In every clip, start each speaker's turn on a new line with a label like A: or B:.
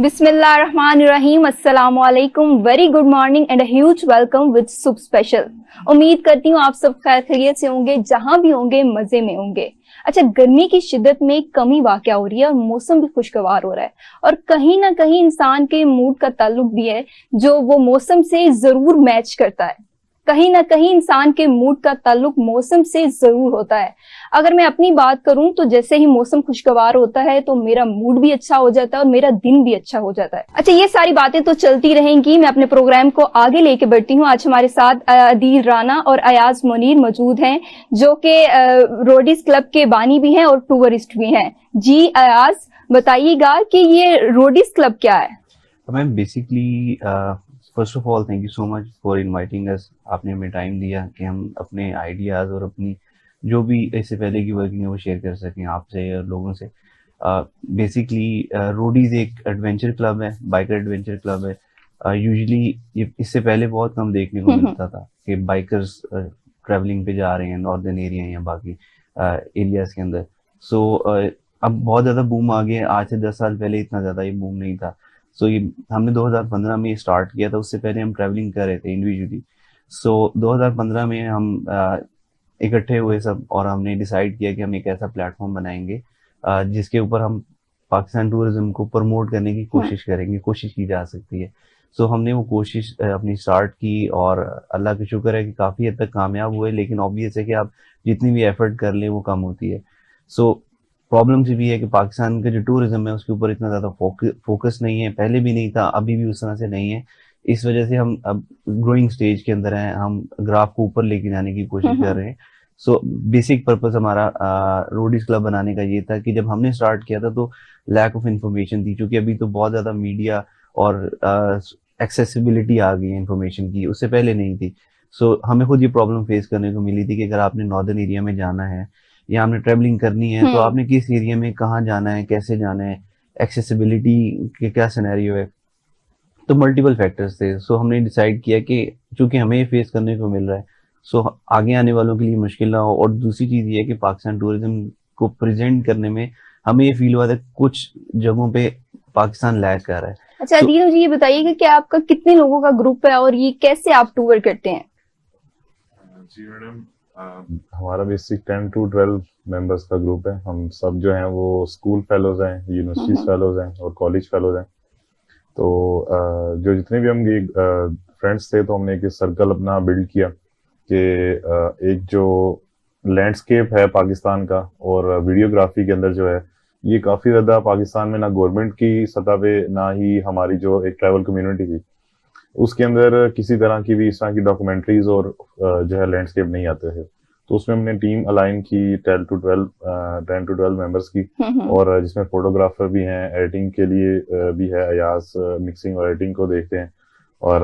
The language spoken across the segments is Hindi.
A: बिस्मिल्लाहिर्रहमानिर्रहीम, अस्सलाम वालेकुम, very good morning and a huge welcome with soup special. उम्मीद करती हूँ आप सब खैर खैरियत से होंगे, जहां भी होंगे मजे में होंगे। अच्छा, गर्मी की शिद्दत में कमी वाक़या हो रही है और मौसम भी खुशगवार हो रहा है और कहीं ना कहीं इंसान के मूड का ताल्लुक भी है जो वो मौसम से जरूर मैच करता है। कहीं ना कहीं इंसान के मूड का ताल्लुक मौसम से जरूर होता है। अगर मैं अपनी बात करूं तो जैसे ही मौसम खुशगवार होता है तो मेरा मूड भी अच्छा हो जाता है और मेरा दिन भी अच्छा हो जाता है। अच्छा, ये सारी बातें तो चलती रहेंगी, मैं अपने प्रोग्राम को आगे लेके बढ़ती हूँ। आज हमारे साथ अदील राना और अयाज मुनीर मौजूद हैं, जो कि रोडीज क्लब के बानी भी हैं और टूरिस्ट भी हैं। जी अयाज, बताइएगा कि ये रोडीज क्लब क्या है?
B: Ma'am basically first of all thank you so much for inviting us. आपने हमें टाइम दिया कि हम अपने आइडियाज़ और अपनी जो भी इससे पहले की वर्किंग है वो शेयर कर सकें आपसे और लोगों से। बेसिकली रोडीज एक एडवेंचर क्लब है, बाइकर एडवेंचर क्लब है। यूजुअली ये इससे पहले बहुत कम देखने को मिलता था कि बाइकर्स ट्रैवलिंग पे जा रहे हैं नॉर्दर्न एरिया या बाकी एरियाज के अंदर। सो अब बहुत ज़्यादा बूम आ गया है। आज से 10 साल पहले इतना ज़्यादा ये बूम नहीं था। सो ये हमने 2015 में स्टार्ट किया था, उससे पहले हम ट्रैवलिंग कर रहे थे इंडिविजुअली। सो 2015 में हम इकट्ठे हुए सब और हमने डिसाइड किया कि हम एक ऐसा प्लेटफॉर्म बनाएंगे जिसके ऊपर हम पाकिस्तान टूरिज्म को प्रमोट करने की कोशिश करेंगे, कोशिश की जा सकती है। सो हमने वो कोशिश अपनी स्टार्ट की और अल्लाह का शुक्र है कि काफ़ी हद तक कामयाब हुए, लेकिन ऑब्वियस है कि आप जितनी भी एफर्ट कर लें वो कम होती है। सो प्रॉब्लम से भी है कि पाकिस्तान का जो टूरिज्म है उसके ऊपर इतना ज़्यादा फोकस नहीं है, पहले भी नहीं था, अभी भी उस तरह से नहीं है। इस वजह से हम अब ग्रोइंग स्टेज के अंदर हैं, हम ग्राफ को ऊपर लेके जाने की कोशिश कर रहे हैं। सो बेसिक पर्पस हमारा रोडीज क्लब बनाने का ये था कि जब हमने स्टार्ट किया था तो लैक ऑफ इंफॉर्मेशन थी, क्योंकि अभी तो बहुत ज़्यादा मीडिया और एक्सेसिबिलिटी आ गई है इंफॉर्मेशन की, उससे पहले नहीं थी। सो हमें खुद ये प्रॉब्लम फेस करने को मिली थी कि अगर आपने नॉर्दर्न एरिया में जाना है या हमने ट्रैवलिंग करनी है तो आपने किस एरिया में कहाँ जाना है, कैसे जाना है, एक्सेसिबिलिटी के क्या सिनेरियो है। तो मल्टीपल फैक्टर्स थे। सो हमने डिसाइड किया कि चूंकि हमें ये फेस करने को मिल रहा है, सो आगे आने वालों के लिए मुश्किल ना हो। और दूसरी चीज़ ये है कि पाकिस्तान टूरिज्म को प्रेजेंट करने में हमें ये फील हुआ था कुछ जगहों पे पाकिस्तान लैग कर रहा है।
A: अच्छा अदील, मुझे ये बताइएगा कि आपका कितने लोगों का ग्रुप है और ये कैसे आप टूर करते हैं?
C: जी मैडम, हमारा बेसिक 10 to 12 मेंबर्स का ग्रुप है। हम सब जो हैं वो स्कूल फेलोज हैं, यूनिवर्सिटीज फेलोज हैं और कॉलेज फेलोज हैं। तो जो जितने भी हम फ्रेंड्स थे तो हमने एक सर्कल अपना बिल्ड किया कि एक जो लैंडस्केप है पाकिस्तान का और वीडियोग्राफी के अंदर जो है ये काफ़ी ज़्यादा पाकिस्तान में ना गवर्नमेंट की सतह पे ना ही हमारी जो एक ट्रैवल कम्युनिटी थी उसके अंदर किसी तरह की भी इस तरह की डॉक्यूमेंट्रीज और जो है लैंडस्केप नहीं आते थे। तो उसमें हमने टीम अलाइन की 10 to 12 मेंबर्स की, और जिसमें फोटोग्राफर भी हैं, एडिटिंग के लिए भी है अयाज, मिक्सिंग और एडिटिंग को देखते हैं, और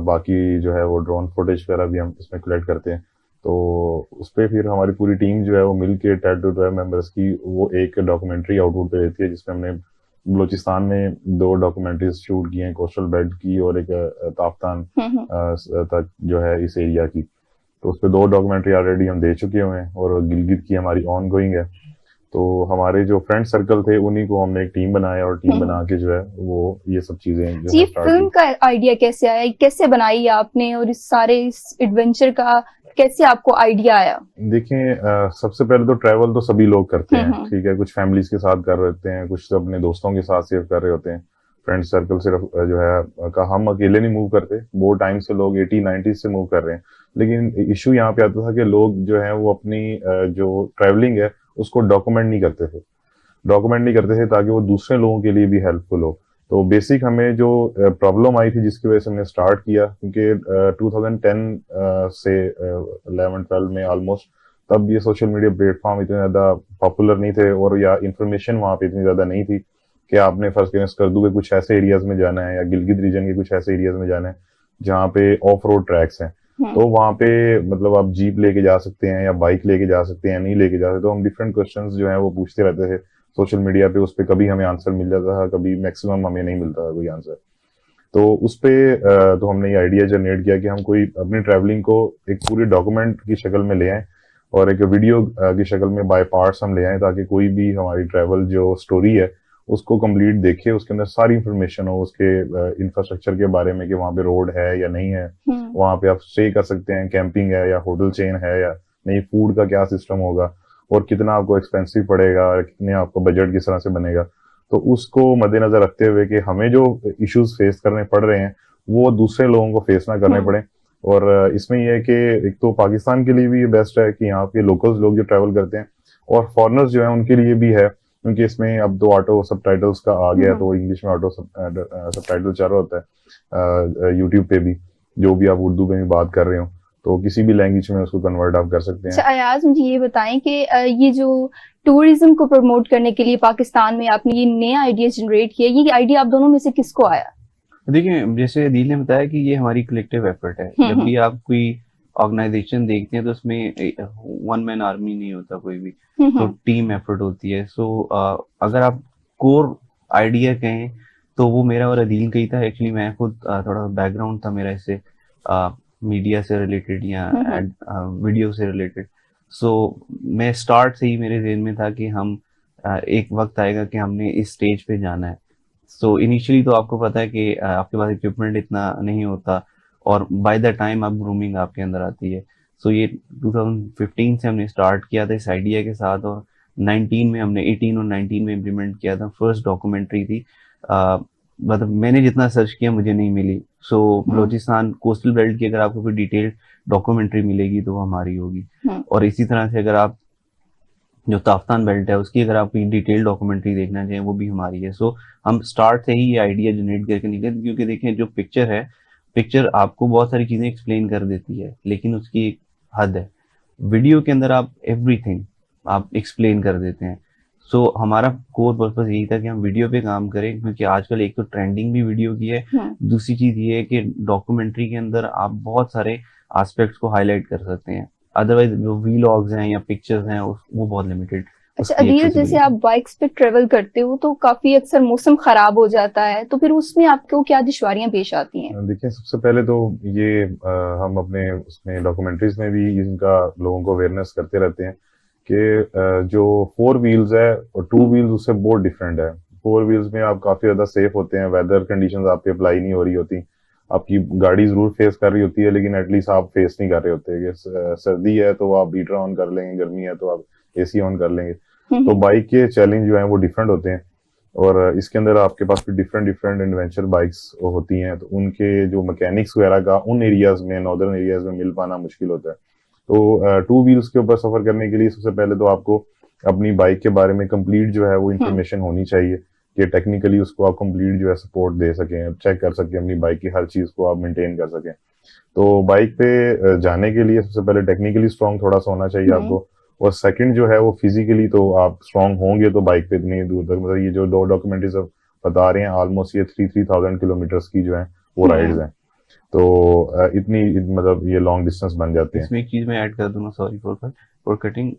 C: बाकी जो है वो ड्रोन फुटेज वगैरह भी हम इसमें कलेक्ट करते हैं। तो उस पर फिर हमारी पूरी टीम जो है वो मिल के 10 to 12 मेंबर्स की वो एक डॉक्यूमेंट्री आउटपुट पे देती है, जिसमें हमने बलोचिस्तान में 2 डॉक्यूमेंट्रीज शूट की हैं, कोस्टल बेल्ट की और एक ताफ्तान तक जो है इस एरिया की। तो उस पर 2 डॉक्यूमेंट्री ऑलरेडी हम दे चुके हुए हैं और गिलगित की हमारी ऑन गोइंग है। तो हमारे जो फ्रेंड सर्कल थे उन्हीं को हमने एक टीम बनाया और टीम बना के जो है वो ये सब चीजें जो
A: ये फिल्म का आइडिया कैसे आया, कैसे बनाई आपने और इस सारे एडवेंचर का कैसे आपको आइडिया आया?
C: देखें, सबसे पहले तो ट्रैवल तो सभी लोग करते हैं, ठीक है, कुछ फैमिलीज के साथ कर रहे होते हैं, कुछ अपने दोस्तों के साथ सिर्फ कर रहे होते हैं। फ्रेंड सर्कल सिर्फ जो है का हम अकेले नहीं मूव करते, वो टाइम से लोग 80-90 से मूव कर रहे हैं। लेकिन इशू यहाँ पे आता था कि लोग जो है वो अपनी जो ट्रैवलिंग है उसको डॉक्यूमेंट नहीं करते थे ताकि वो दूसरे लोगों के लिए भी हेल्पफुल हो। तो बेसिक हमें जो प्रॉब्लम आई थी जिसकी वजह से हमने स्टार्ट किया, क्योंकि 2010 से 11-12 में ऑलमोस्ट, तब ये सोशल मीडिया प्लेटफॉर्म इतने ज़्यादा पॉपुलर नहीं थे और या इन्फॉर्मेशन वहाँ पे इतनी ज़्यादा नहीं थी कि आपने फर्स्ट क्लास कर दूँ कुछ ऐसे एरियाज में जाना है या गिलगित रीजन के कुछ ऐसे एरियाज में जाना है जहाँ पे ऑफ रोड ट्रैक्स हैं। तो वहाँ पे मतलब आप जीप लेके जा सकते हैं या बाइक लेके जा सकते हैं, नहीं लेके जा सकते। तो हम डिफरेंट क्वेश्चंस जो है वो पूछते रहते थे सोशल मीडिया पे, उस पर कभी हमें आंसर मिल जाता था, कभी मैक्सिमम हमें नहीं मिलता था कोई आंसर। तो उस पे तो हमने ये आइडिया जनरेट किया कि हम कोई अपनी ट्रैवलिंग को एक पूरी डॉक्यूमेंट की शक्ल में ले आए और एक वीडियो की शक्ल में बाय पार्ट्स हम ले आए, ताकि कोई भी हमारी ट्रैवल जो स्टोरी है उसको कंप्लीट देखे, उसके अंदर सारी इंफॉर्मेशन हो उसके इंफ्रास्ट्रक्चर के बारे में कि वहाँ पे रोड है या नहीं है, वहाँ पे आप स्टे कर सकते हैं, कैंपिंग है या होटल चेन है या नहीं, फूड का क्या सिस्टम होगा और कितना आपको एक्सपेंसिव पड़ेगा, कितने आपको बजट किस तरह से बनेगा। तो उसको मद्देनजर रखते हुए कि हमें जो इश्यूज फेस करने पड़ रहे हैं वो दूसरे लोगों को फेस ना करने पड़े। और इसमें यह है कि एक तो पाकिस्तान के लिए भी ये बेस्ट है कि यहाँ के लोकल्स लोग जो ट्रैवल करते हैं, और फॉरेनर्स जो है उनके लिए भी है, क्योंकि इसमें अब तो ऑटो सबटाइटल्स का आ गया, तो इंग्लिश में ऑटो सबटाइटल चल रहा होता है यूट्यूब पे भी, जो भी आप उर्दू में भी बात कर रहे हो तो किसी भी लैंग्वेज में उसको कन्वर्ट आप कर सकते हैं।
A: अच्छा अयाज, मुझे ये बताएं कि ये जो टूरिज्म को प्रमोट करने के लिए पाकिस्तान में आपने ये नया आइडिया जनरेट किया, ये आइडिया आप दोनों में से किसको आया?
B: देखिए, जैसे दिल ने बताया कि ये हमारी कलेक्टिव एफर्ट है। जब भी आप कोई ऑर्गेनाइजेशन देखते हैं तो उसमें वन मैन आर्मी नहीं होता कोई भी, तो टीम एफर्ट होती है। सो अगर आप कोर आइडिया कहें तो वो मेरा और अदील का ही था। एक्चुअली मैं खुद थोड़ा बैकग्राउंड था मेरा इससे मीडिया से रिलेटेड या वीडियो से रिलेटेड। सो मैं स्टार्ट से ही मेरे ज़हन में था कि हम एक वक्त आएगा कि हमने इस स्टेज पे जाना है। सो इनिशियली तो आपको पता है कि आपके पास इक्विपमेंट इतना नहीं होता और बाय द टाइम आप ग्रूमिंग आपके अंदर आती है। सो ये 2015 से हमने स्टार्ट किया था इस आइडिया के साथ, और 19 में हमने 18 और 19 में इम्प्लीमेंट किया था। फर्स्ट डॉक्यूमेंट्री थी, मतलब मैंने जितना सर्च किया मुझे नहीं मिली। सो बलोचिस्तान कोस्टल बेल्ट की अगर आपको कोई डिटेल्ड डॉक्यूमेंट्री मिलेगी तो वो हमारी होगी। और इसी तरह से अगर आप जो ताफ्तान बेल्ट है उसकी अगर आप डिटेल डॉक्यूमेंट्री देखना चाहें वो भी हमारी है। सो हम स्टार्ट से ही ये आइडिया जनरेट करके निकले, क्योंकि देखें जो पिक्चर है, पिक्चर आपको बहुत सारी चीजें एक्सप्लेन कर देती है, लेकिन उसकी एक हद है। वीडियो के अंदर आप एवरीथिंग आप एक्सप्लेन कर देते हैं। सो हमारा कोर पर्पस यही था कि हम वीडियो पे काम करें, क्योंकि आजकल एक तो ट्रेंडिंग भी वीडियो की है, दूसरी चीज ये है कि डॉक्यूमेंट्री के अंदर आप बहुत सारे एस्पेक्ट्स को हाईलाइट कर सकते हैं। अदरवाइज जो वीलॉग्स हैं या पिक्चर्स हैं वो बहुत लिमिटेड।
A: अच्छा अदील, जैसे आप बाइक्स पे ट्रेवल करते हो तो काफी अक्सर मौसम खराब हो जाता है, तो फिर उसमें आपको क्या दुश्वारियां पेश आती हैं?
C: देखिए, सबसे पहले तो ये हम अपने उसमें डॉक्यूमेंट्रीज में भी इनका लोगों को अवेयरनेस करते रहते हैं कि जो 4 व्हील्स है और 2 व्हील्स उससे बहुत डिफरेंट है। 4 व्हील्स में आप काफी ज्यादा सेफ होते हैं, वेदर कंडीशंस आप पे अप्लाई नहीं हो रही होती, आपकी गाड़ी जरूर फेस कर रही होती है लेकिन एटलीस्ट आप फेस नहीं कर रहे होते कि सर्दी है तो आप हीटर ऑन कर लेंगे, गर्मी है तो आप एसी ऑन कर लेंगे। तो बाइक के चैलेंज जो है वो डिफरेंट होते हैं, और इसके अंदर आपके पास भी डिफरेंट डिफरेंट एडवेंचर बाइक्स होती हैं, तो उनके जो मैकेनिक्स वगैरह का उन एरियाज में, नॉर्दर्न एरियाज में मिल पाना मुश्किल होता है। तो 2 व्हील्स के ऊपर सफर करने के लिए सबसे पहले तो आपको अपनी बाइक के बारे में कंप्लीट जो है वो इन्फॉर्मेशन होनी चाहिए कि टेक्निकली उसको आप कंप्लीट जो है सपोर्ट दे सकें, चेक कर सकें, अपनी बाइक की हर चीज को आप मेंटेन कर सकें। तो बाइक पे जाने के लिए सबसे पहले टेक्निकली स्ट्रांग थोड़ा सा होना चाहिए आपको, और सेकंड जो है वो फिजिकली तो आप स्ट्रांग होंगे तो बाइक पे इतनी दूर तक, मतलब ये जो 2 डॉक्यूमेंट्रीज अब बता रहे हैं ऑलमोस्ट ये 3,000 किलोमीटर्स की जो है वो राइड्स हैं, तो इतनी मतलब ये लॉन्ग डिस्टेंस बन जाते हैं।
B: इसमें एक चीज मैं ऐड कर दूंगा, सॉरी फॉर कटिंग,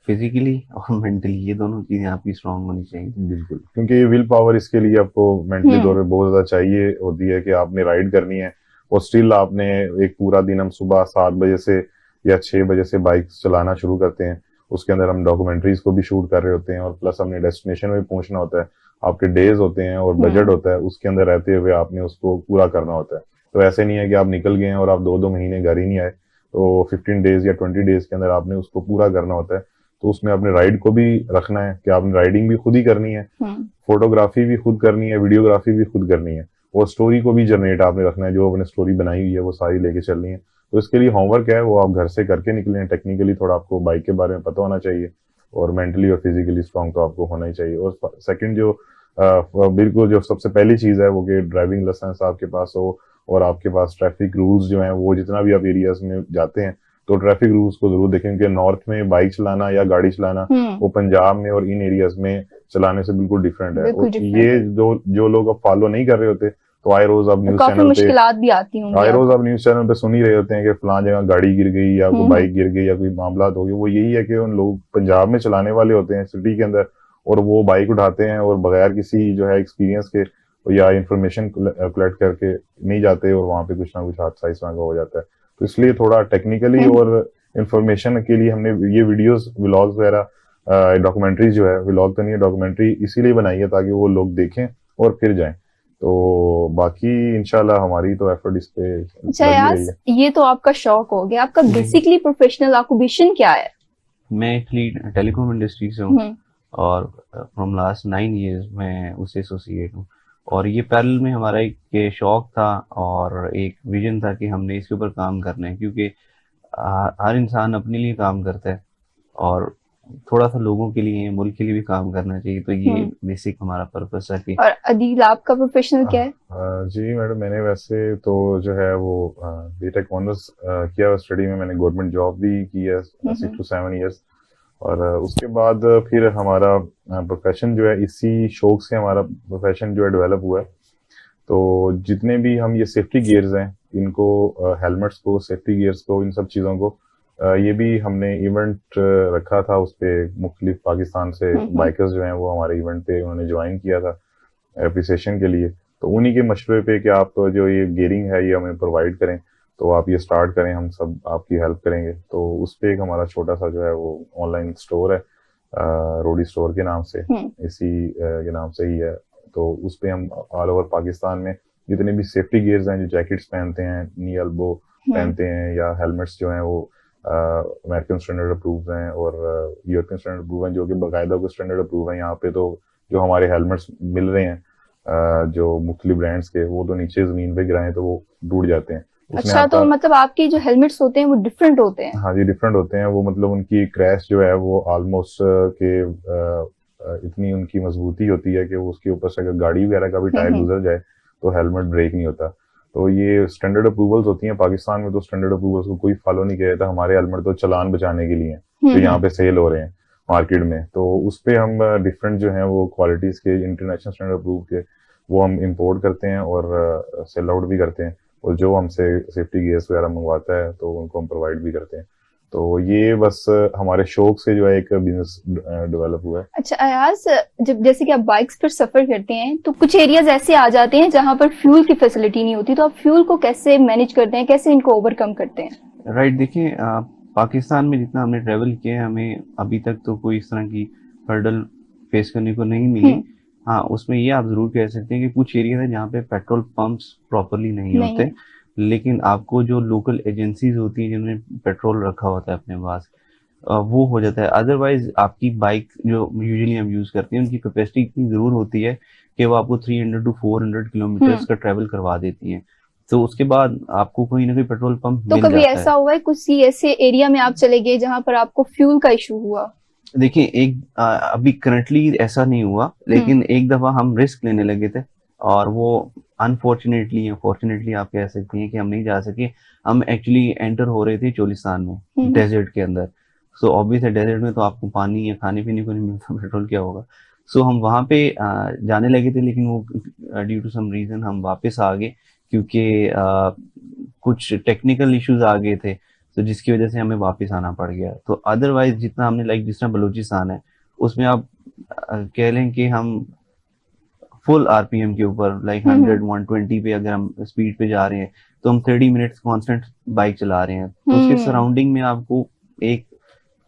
B: फिजिकली और मेंटली ये दोनों चीजें आपकी स्ट्रांग होनी चाहिए।
C: बिल्कुल, क्योंकि ये विल पावर इसके लिए आपको मेंटली तौर पे बहुत ज्यादा चाहिए होती है कि आपने राइड करनी है, और स्टिल आपने एक पूरा दिन, हम सुबह 7 बजे से या 6 बजे से बाइक चलाना शुरू करते हैं, उसके अंदर हम डॉक्यूमेंट्रीज को भी शूट कर रहे होते हैं, और प्लस हमने डेस्टिनेशन में पहुंचना होता है, आपके डेज होते हैं और बजट होता है, उसके अंदर रहते हुए आपने उसको पूरा करना होता है। तो ऐसे नहीं है कि आप निकल गए हैं और आप 2-2 महीने घर ही नहीं आए, तो 15 डेज या 20 डेज के अंदर आपने उसको पूरा करना होता है। तो उसमें आपने राइड को भी रखना है कि आपने राइडिंग भी खुद ही करनी है, फोटोग्राफी भी खुद करनी है, वीडियोग्राफी भी खुद करनी है, और स्टोरी को भी जनरेट आपने रखना है, जो आपने स्टोरी बनाई हुई है वो सारी लेके चलनी है। तो इसके लिए होमवर्क है वो आप घर से करके निकले हैं। टेक्निकली थोड़ा आपको बाइक के बारे में पता होना चाहिए, और मेंटली और फिजिकली स्ट्रांग तो आपको होना ही चाहिए। और सेकंड जो बिल्कुल जो सबसे पहली चीज है वो कि ड्राइविंग लाइसेंस आपके पास हो, और आपके पास ट्रैफिक रूल्स जो हैं वो, जितना भी आप एरियाज में जाते हैं तो ट्रैफिक रूल्स को जरूर देखें, क्योंकि नॉर्थ में बाइक चलाना या गाड़ी चलाना वो पंजाब में और इन एरियाज में चलाने से बिल्कुल डिफरेंट है। और ये जो लोग अब फॉलो नहीं कर रहे होते, तो आए रोज आप न्यूज चैनल पे सुन ही रहे होते हैं कि फलां जगह गाड़ी गिर गई या कोई बाइक गिर गई या कोई मामला हो गया। वो यही है कि उन लोग पंजाब में चलाने वाले होते हैं सिटी के अंदर, और वो बाइक उठाते हैं और बगैर किसी जो है एक्सपीरियंस के या इंफॉर्मेशन कलेक्ट करके नहीं जाते, और वहां पे कुछ ना कुछ हादसा इस तरह का हो जाता है। तो इसलिए थोड़ा टेक्निकली और इंफॉर्मेशन के लिए हमने ये वीडियोस व्लॉग्स वगैरह डॉक्यूमेंट्री जो है, व्लॉग तो नहीं है, डॉक्यूमेंट्री इसीलिए बनाई है ताकि वो लोग देखें और फिर जाएं। तो बाकी इंशाल्लाह हमारी तो एफर्ट इस पे
A: अच्छा
C: लगी
A: यार,
C: रही है।
A: ये तो आपका शौक हो गया, आपका
B: जी।
A: बेसिकली प्रोफेशनल ऑक्यूपेशन क्या है?
B: मैं एक्चुअली टेलीकॉम इंडस्ट्री से हूँ
A: हम्म,
B: और फ्रॉम लास्ट 9 years मैं उससे एसोसिएट हूँ। और ये पैरेलल में हमारा एक ये शौक था और एक विजन था कि हमने इसके ऊपर काम करना है, क्योंकि हर इंसान अपने लिए काम करता है और थोड़ा सा लोगों के लिए, मुल्क के लिए भी काम करना चाहिए। तो ये
A: हम्म।
B: बेसिक हमारा पर्पस है कि
A: और अदील, आपका प्रोफेशनल क्या है?
C: जी मैडम, मैंने वैसे तो जो है वो बीटेक ऑनर्स किया हुआ स्टडी में, मैंने गवर्नमेंट जॉब भी की है 6 to 7 years। और उसके बाद फिर हमारा प्रोफेशन जो है, इसी शौक से हमारा प्रोफेशन जो है डेवलप हुआ है। तो जितने भी हम ये सेफ्टी गियर्स हैं, इनको हेलमेट्स को, सेफ्टी गियर्स को, इन सब चीज़ों को ये भी हमने इवेंट रखा था, उस पे मुख्तलिफ पाकिस्तान से बाइकर्स जो हैं वो हमारे इवेंट पे उन्होंने ज्वाइन किया था एप्रिसिएशन के लिए। तो उन्हीं के मशवरे पे कि आप जो ये गियरिंग है ये हमें प्रोवाइड करें, तो आप ये स्टार्ट करें, हम सब आपकी हेल्प करेंगे। तो उस पे एक हमारा छोटा सा जो है वो ऑनलाइन स्टोर है, रोडी स्टोर के नाम से, इसी के नाम से ही है। तो उस पे हम ऑल ओवर पाकिस्तान में जितने भी सेफ्टी गियर्स हैं, जो जैकेट्स पहनते हैं, नी एल्बो पहनते हैं, या हेलमेट्स जो हैं वो अमेरिकन स्टैंडर्ड अप्रूव हैं और यूरोपियन स्टैंडर्ड अप्रूव हैं, जो कि बाकायदा को स्टैंडर्ड अप्रूव हैं। यहाँ पे तो जो हमारे हेलमेट्स मिल रहे हैं जो मुख्तलिफ ब्रांड्स के, वो तो नीचे जमीन पे गिराएं तो वो टूट जाते हैं।
A: अच्छा, तो मतलब आपके जो हेलमेट्स होते हैं वो डिफरेंट होते हैं?
C: हाँ जी, डिफरेंट होते हैं वो, मतलब उनकी क्रैश जो है वो ऑलमोस्ट के इतनी उनकी मजबूती होती है कि वो उसके ऊपर से अगर गाड़ी वगैरह का भी टायर गुजर जाए तो हेलमेट ब्रेक नहीं होता। तो ये स्टैंडर्ड अप्रूवल्स होती हैं। पाकिस्तान में तो स्टैंडर्ड अप्रूवल्स को कोई फॉलो नहीं किया जाता। हमारे हेलमेट तो चलान बचाने के लिए हैं जो यहाँ पे सेल हो रहे हैं मार्केट में। तो उस पे हम डिफरेंट जो है वो क्वालिटीज के, इंटरनेशनल स्टैंडर्ड अप्रूव के, वो हम इंपोर्ट करते हैं और सेल आउट भी करते हैं। और जो हमसे सेफ्टी गियर्स वगैरह मंगवाता है तो उनको हम प्रोवाइड भी करते हैं। तो ये बस हमारे शौक से जो है एक बिजनेस डेवलप हुआ है।
A: अच्छा अयाज, जब जैसे कि आप बाइक्स पर सफर करते हैं तो कुछ एरियाज ऐसे आ जाते हैं जहां पर फ्यूल की फैसिलिटी नहीं होती, तो आप फ्यूल को कैसे मैनेज करते हैं, कैसे इनको ओवरकम करते हैं?
B: राइट, देखिए पाकिस्तान में जितना हमने ट्रेवल किया है, हमें अभी तक तो कोई इस तरह की हर्डल फेस करने को नहीं मिली। हाँ, उसमें ये आप जरूर कह सकते हैं कि कुछ एरिया है जहाँ पे पेट्रोल पंप्स प्रॉपरली नहीं होते, लेकिन आपको जो लोकल एजेंसीज होती हैं जिन्होंने पेट्रोल रखा होता है अपने पास, वो हो जाता है। अदरवाइज आपकी बाइक जो यूजुअली हम यूज करते हैं, उनकी कैपेसिटी इतनी जरूर होती है कि वो आपको 300 to 400 किलोमीटर का ट्रेवल करवा देती हैं। तो उसके बाद आपको कोई ना कोई पेट्रोल पंप
A: तो
B: मिल
A: कभी
B: जाता
A: ऐसा
B: है।
A: हुआ है किसी ऐसे एरिया में आप चले गए जहां पर आपको फ्यूल का इशू हुआ?
B: देखिए, अभी करंटली ऐसा नहीं हुआ, लेकिन एक दफा हम रिस्क लेने लगे थे और वो अनफॉर्चुनेटली या फॉर्चुनेटली आप कह सकती हैं कि हम नहीं जा सके। हम एक्चुअली एंटर हो रहे थे चोलिस्तान में, डेजर्ट के अंदर। सो ऑब्वियस है, डेजर्ट में तो आपको पानी या खाने पीने को नहीं मिलता, पेट्रोल क्या होगा। सो हम वहां पे जाने लगे थे, लेकिन वो ड्यू टू सम रीजन हम वापस आ गए, क्योंकि कुछ टेक्निकल इश्यूज आ गए थे, तो जिसकी वजह से हमें वापस आना पड़ गया। तो अदरवाइज जितना हमने, लाइक जिस तरह बलूचिस्तान है, उसमें आप कह लें कि हम फुल आरपीएम के ऊपर, लाइक 100-120 पे अगर हम स्पीड पे जा रहे हैं, तो हम 30 मिनट्स कांस्टेंट बाइक चला रहे हैं। तो उसके सराउंडिंग में आपको एक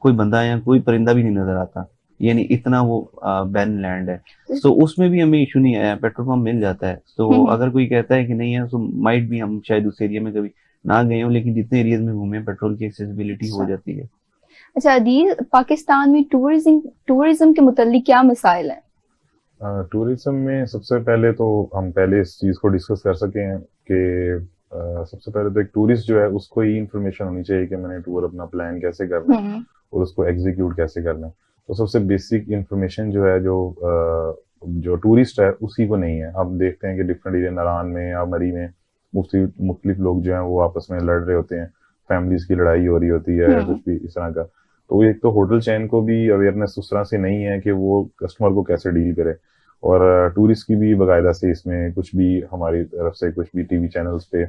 B: कोई बंदा या कोई परिंदा भी नहीं नजर आता, यानी इतना वो बैन लैंड है। तो उसमें भी हमें इशू नहीं आया, पेट्रोल पंप मिल जाता है। तो अगर कोई कहता है कि नहीं है, तो माइट भी हम शायद उस एरिया में कभी ना गए हो, लेकिन जितने एरियाज में घूमे, पेट्रोल की एक्सेसिबिलिटी हो जाती है।
A: अच्छा अदील, पाकिस्तान में टूरिज्म के मुताल्लिक क्या मसाइल हैं?
C: टूरिज्म में सबसे पहले तो हम पहले इस चीज को डिस्कस कर सके हैं कि सबसे पहले तो एक टूरिस्ट जो है उसको ये इन्फॉर्मेशन होनी चाहिए कि मैंने टूर अपना प्लान कैसे करना है और उसको एग्जीक्यूट कैसे करना है। तो सबसे बेसिक इन्फॉर्मेशन जो है, जो टूरिस्ट है उसी को नहीं है। अब देखते हैं कि डिफरेंट एरिया, नारान में या मरी में मुख्तलिफ लोग जो हैं वो आपस में लड़ रहे होते हैं, फैमिलीज की लड़ाई हो रही होती है, कुछ भी इस तरह का। तो एक तो होटल चैन को भी अवेयरनेस उस तरह से नहीं है कि वो कस्टमर को कैसे डील करे, और टूरिस्ट की भी बाकायदा से इसमें कुछ भी हमारी तरफ से कुछ भी टीवी चैनल्स पे